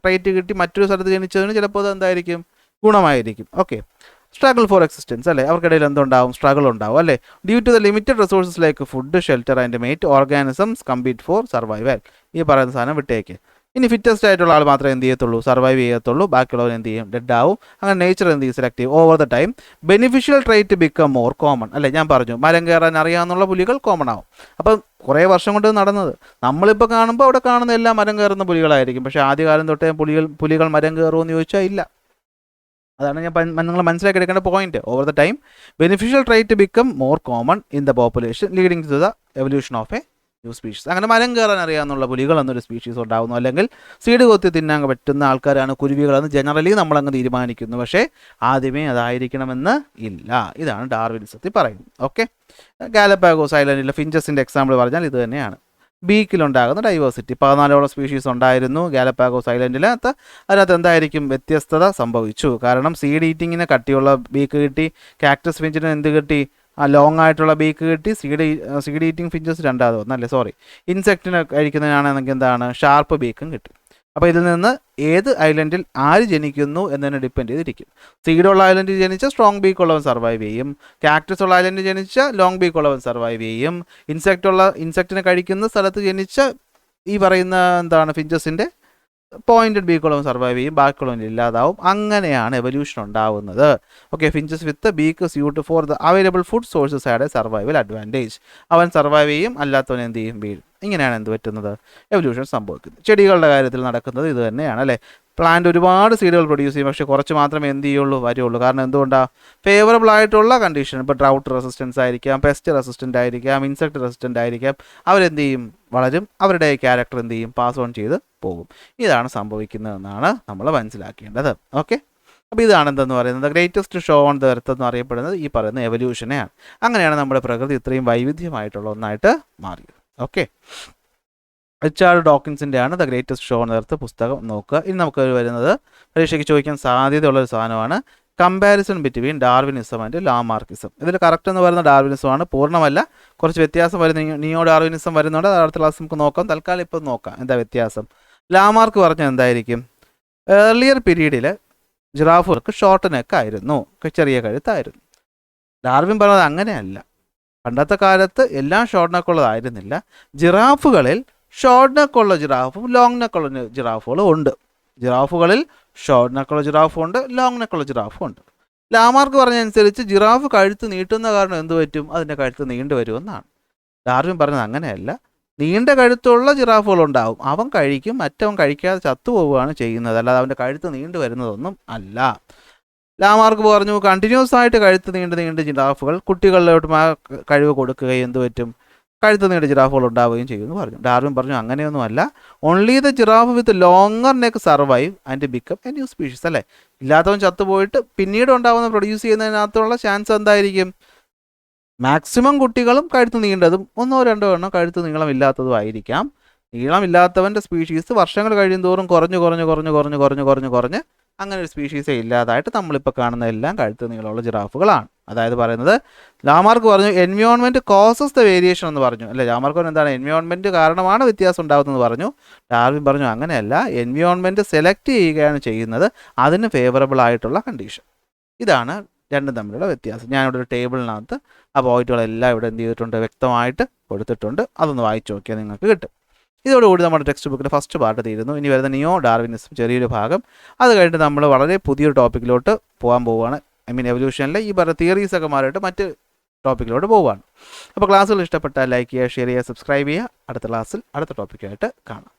ട്രൈറ്റ് കിട്ടി മറ്റൊരു സ്ഥലത്ത് ജനിച്ചതിന് ചിലപ്പോൾ അത് എന്തായിരിക്കും, ഗുണമായിരിക്കും. ഓക്കെ, സ്ട്രഗിൾ ഫോർ എക്സിസ്റ്റൻസ് അല്ലേ, അവർക്കിടയിൽ എന്തുണ്ടാവും, സ്ട്രഗിൾ ഉണ്ടാവും അല്ലേ. Due to the limited resources like food, shelter and mate, organisms compete for survival. ഈ പറയുന്ന സാധനം വിട്ടേക്ക്. ഇനി ഫിറ്റസ്റ്റ് ആയിട്ടുള്ള ആൾ മാത്രമേ എന്ത് ചെയ്യത്തുള്ളൂ, സർവൈവ് ചെയ്യത്തുള്ളൂ, ബാക്കിയുള്ളവർ എന്ത് ചെയ്യും, ഡെഡ് ആവും. അങ്ങനെ നേച്ചർ എന്ത് ചെയ്യും, സെലക്ട് ചെയ്യും. Over the time beneficial trait become more common അല്ലേ. ഞാൻ പറഞ്ഞു മരം കയറാൻ അറിയാവുന്ന പുലികൾ കോമൺ ആവും. അപ്പം കുറേ വർഷം കൊണ്ട് നടന്നത്, നമ്മളിപ്പോൾ കാണുമ്പോൾ അവിടെ കാണുന്ന എല്ലാം മരം കയറുന്ന പുലികളായിരിക്കും. പക്ഷേ ആദ്യകാലം തൊട്ടേ പുലികൾ മരം കയറുമെന്ന് ചോദിച്ചാൽ ഇല്ല. അതാണ് നിങ്ങൾ മനസ്സിലാക്കി എടുക്കേണ്ട point. Over the time beneficial trait become more common in the population leading to the evolution of a new species. അങ്ങനെ മരം കയറാൻ അറിയാവുന്ന പുലികൾ എന്നൊരു സ്പീഷീസ് ഉണ്ടാകുന്നു. അല്ലെങ്കിൽ സീഡ് കൊത്തി തിന്നാൻ പറ്റുന്ന ആൾക്കാരാണ് കുരുവികളെന്ന് ജനറലി നമ്മളങ്ങ് തീരുമാനിക്കുന്നു. പക്ഷേ ആദ്യമേ അതായിരിക്കണമെന്ന് ഇല്ല. ഇതാണ് ഡാർവിനിസത്തിൽ പറയുന്നത്. ഓക്കെ, ഗാലപ്പാഗോസ് ഐലൻഡിലെ ഫിഞ്ചസിൻ്റെ എക്സാമ്പിൾ പറഞ്ഞാൽ ഇത് തന്നെയാണ്. ബീക്കിലുണ്ടാകുന്ന ഡൈവേഴ്സിറ്റി 14ഓളം സ്പീഷീസ് ഉണ്ടായിരുന്നു ഗാലപ്പാഗോസ് ഐലൻഡിൽ. അതിനകത്ത് എന്തായിരിക്കും വ്യത്യസ്തത സംഭവിച്ചു. കാരണം സീഡ് ഈറ്റിങ്ങിന് കട്ടിയുള്ള ബീക്ക് കിട്ടി, കാക്ടസ് ഫിഞ്ചിന് എന്ത് കിട്ടി, ലോങ് ആയിട്ടുള്ള ബീക്ക് കിട്ടി. സീഡ് ഈറ്റിംഗ് ഫിഞ്ചസ് രണ്ടാമത് വന്നല്ലേ, ഇൻസെക്റ്റിനെ കഴിക്കുന്നതിനാണെങ്കിൽ എന്താണ്, ഷാർപ്പ് ബീക്കും കിട്ടി. അപ്പോൾ ഇതിൽ നിന്ന് ഏത് ഐലൻഡിൽ ആര് ജനിക്കുന്നു എന്നതിനെ ഡിപ്പെൻഡ് ചെയ്തിരിക്കും. സീഡുള്ള ഐലൻഡിൽ ജനിച്ച സ്ട്രോങ് ബീക്ക് ഉള്ളവൻ സർവൈവ് ചെയ്യും, കാക്ടസ് ഉള്ള ഐലൻഡിൽ ജനിച്ച ലോങ് ബീക്ക് ഉള്ളവൻ സർവൈവ് ചെയ്യും, ഇൻസെക്റ്റിനെ കഴിക്കുന്ന സ്ഥലത്ത് ജനിച്ച ഈ പറയുന്ന എന്താണ് ഫിഞ്ചസിൻ്റെ പോയിന്റഡ് ബീക്കുള്ളവൻ സർവൈവ് ചെയ്യും, ബാക്കിയുള്ളവൻ ഇല്ലാതാവും. അങ്ങനെയാണ് എവല്യൂഷൻ ഉണ്ടാവുന്നത്. Okay, finches with beak suit for the available food sources add a survival advantage. അവൻ സർവൈവ് ചെയ്യും, അല്ലാത്തവൻ എന്ത് ചെയ്യും, വീഴും. ഇങ്ങനെയാണ് എന്ത് പറ്റുന്നത്, എവല്യൂഷൻ സംഭവിക്കുന്നത്. ചെടികളുടെ കാര്യത്തിൽ നടക്കുന്നത് ഇത് തന്നെയാണ് അല്ലേ. പ്ലാന്റ് ഒരുപാട് സീഡുകൾ പ്രൊഡ്യൂസ് ചെയ്യും, പക്ഷേ കുറച്ച് മാത്രമേ എന്ത് വരുള്ളൂ. കാരണം എന്തുകൊണ്ടാണ്, ഫേവറബിൾ ആയിട്ടുള്ള കണ്ടീഷൻ, ഇപ്പോൾ ഡ്രൗട്ട് റെസിസ്റ്റൻസ് ആയിരിക്കാം, പെസ്റ്റ് റെസിസ്റ്റൻ്റ് ആയിരിക്കാം, ഇൻസെക്ട് റെസിസ്റ്റൻ്റ് ആയിരിക്കാം, അവരെന്ത് ചെയ്യും, വളരും. അവരുടെ ക്യാരക്ടർ എന്ത് ചെയ്യും, പാസ് ഓൺ ചെയ്ത് പോകും. ഇതാണ് സംഭവിക്കുന്നതെന്നാണ് നമ്മൾ മനസ്സിലാക്കേണ്ടത്. ഓക്കെ, അപ്പോൾ ഇതാണ് എന്തെന്ന് പറയുന്നത്, greatest show on the earth എന്ന് അറിയപ്പെടുന്നത് ഈ പറയുന്ന എവല്യൂഷനെയാണ്. അങ്ങനെയാണ് നമ്മുടെ പ്രകൃതി ഇത്രയും വൈവിധ്യമായിട്ടുള്ള ഒന്നായിട്ട് മാറിയത്. ഓക്കെ, റിച്ചാർഡ് ഡോക്കിൻസിൻ്റെ ആണ് the greatest show on earth പുസ്തകം നോക്കുക. ഇനി നമുക്ക് വരുന്നത് പരീക്ഷയ്ക്ക് ചോദിക്കാൻ സാധ്യതയുള്ളൊരു സാധനമാണ് comparison between Darwinism and Lamarckism. ഇതിൽ കറക്റ്റ് എന്ന് പറയുന്ന ഡാർവിനിസമാണ്, പൂർണ്ണമല്ല, കുറച്ച് വ്യത്യാസം വരുന്ന നിയോ ഡാർവിനിസം വരുന്നുണ്ട്. അത് അടുത്ത ക്ലാസ് നമുക്ക് നോക്കാം. തൽക്കാലം ഇപ്പം നോക്കാം എന്താ വ്യത്യാസം. ലാമാർക്ക് പറഞ്ഞാൽ എന്തായിരിക്കും, ഏർലിയർ പീരീഡിൽ ജിറാഫുകൾക്ക് ഷോർട്ട് നെക്ക് ആയിരുന്നു, ചെറിയ കഴുത്തായിരുന്നു. ഡാർവിൻ പറഞ്ഞത് അങ്ങനെയല്ല, പണ്ടത്തെ കാലത്ത് എല്ലാം ഷോർട്ട് നെക്കുള്ളതായിരുന്നില്ല. ജിറാഫുകളിൽ ഷോർട്ട് നെക്കുള്ള ജിറാഫും ലോങ് നെക്കുള്ള ജിറാഫുകളും ഉണ്ട്. ജിറാഫുകളിൽ ഷോർട്ട് നെക്കുള്ള ജിറാഫും ഉണ്ട്, ലോങ് നെക്കുള്ള ജിറാഫും ഉണ്ട്. ലാമാർക്ക് പറഞ്ഞതനുസരിച്ച് ജിറാഫ് കഴുത്ത് നീട്ടുന്ന കാരണം എന്ത് പറ്റും, അതിൻ്റെ കഴുത്ത് നീണ്ടു വരുമെന്നാണ്. ഡാർവിൻ പറഞ്ഞത് അങ്ങനെയല്ല, നീണ്ട കഴുത്തുള്ള ജിറാഫുകളുണ്ടാവും, അവൻ കഴിക്കും, മറ്റവൻ കഴിക്കാതെ ചത്തുപോവുകയാണ് ചെയ്യുന്നത്, അല്ലാതെ അവൻ്റെ കഴുത്ത് നീണ്ടു വരുന്നതൊന്നും അല്ല. ലാമാർക്ക് പറഞ്ഞു കണ്ടിന്യൂസ് ആയിട്ട് കഴുത്ത് നീണ്ട് ജിറാഫുകൾ കുട്ടികളിലോട്ടും ആ കഴിവ് കൊടുക്കുകയും എന്ത് പറ്റും, കഴുത്ത് നീണ്ട ജിറാഫുകൾ ഉണ്ടാവുകയും ചെയ്യുമെന്ന് പറഞ്ഞു. ഡാർവിൻ പറഞ്ഞു അങ്ങനെയൊന്നുമല്ല, only the giraffe with longer neck survive and become A new species അല്ലേ. ഇല്ലാത്തവൻ ചത്തുപോയിട്ട് പിന്നീട് ഉണ്ടാവുന്ന പ്രൊഡ്യൂസ് ചെയ്യുന്നതിനകത്തുള്ള ചാൻസ് എന്തായിരിക്കും, മാക്സിമം കുട്ടികളും കഴുത്ത് നീണ്ടതും 1-2 എണ്ണം കഴുത്ത് നീളമില്ലാത്തതും ആയിരിക്കാം. നീളമില്ലാത്തവൻ്റെ സ്പീഷീസ് വർഷങ്ങൾ കഴിയുന്തോറും കുറഞ്ഞ് അങ്ങനെ ഒരു സ്പീഷീസേ ഇല്ലാതായിട്ട് നമ്മളിപ്പോൾ കാണുന്ന എല്ലാം കഴുത്ത് നീളമുള്ള ജിറാഫുകളാണ്. അതായത് പറയുന്നത് ലാമാർക്ക് പറഞ്ഞു എൻവയോൺമെൻറ്റ് കോസസ് ദ വേരിയേഷൻ എന്ന് പറഞ്ഞു അല്ലേ. ലാമാർക്ക് പറഞ്ഞു എന്താണ്, എൻവയോൺമെൻറ്റ് കാരണമാണ് വ്യത്യാസം ഉണ്ടാകുന്നതെന്ന് പറഞ്ഞു. ഡാർവിൻ പറഞ്ഞു അങ്ങനെയല്ല, എൻവയോൺമെൻറ്റ് സെലക്ട് ചെയ്യുകയാണ് ചെയ്യുന്നത്, അതിന് ഫേവറബിൾ ആയിട്ടുള്ള കണ്ടീഷൻ. ഇതാണ് രണ്ടും തമ്മിലുള്ള വ്യത്യാസം. ഞാനിവിടെ ഒരു ടേബിളിനകത്ത് ആ പോയിന്റുകളെല്ലാം ഇവിടെ എന്ത് ചെയ്തിട്ടുണ്ട്, വ്യക്തമായിട്ട് കൊടുത്തിട്ടുണ്ട്. അതൊന്ന് വായിച്ച് നോക്കിയാൽ നിങ്ങൾക്ക് കിട്ടും. ഇതോടുകൂടി നമ്മുടെ ടെക്സ്റ്റ് ബുക്കിൻ്റെ ഫസ്റ്റ് പാർട്ട് തീരുന്നു. ഇനി വരുന്ന നിയോ ഡാർവിനിസം ചെറിയൊരു ഭാഗം. അത് കഴിഞ്ഞിട്ട് നമ്മൾ വളരെ പുതിയൊരു ടോപ്പിക്കിലോട്ട് പോകാൻ പോവുകയാണ്. എവല്യൂഷനിലെ ഈ പറഞ്ഞ തിയറീസൊക്കെ മാറിയിട്ട് മറ്റ് ടോപ്പിക്കിലോട്ട് പോവുകയാണ്. അപ്പോൾ ക്ലാസ്സുകൾ ഇഷ്ടപ്പെട്ടാൽ ലൈക്ക് ചെയ്യുക, ഷെയർ ചെയ്യുക, സബ്സ്ക്രൈബ് ചെയ്യുക. അടുത്ത ക്ലാസ്സിൽ അടുത്ത ടോപ്പിക്കായിട്ട് കാണാം.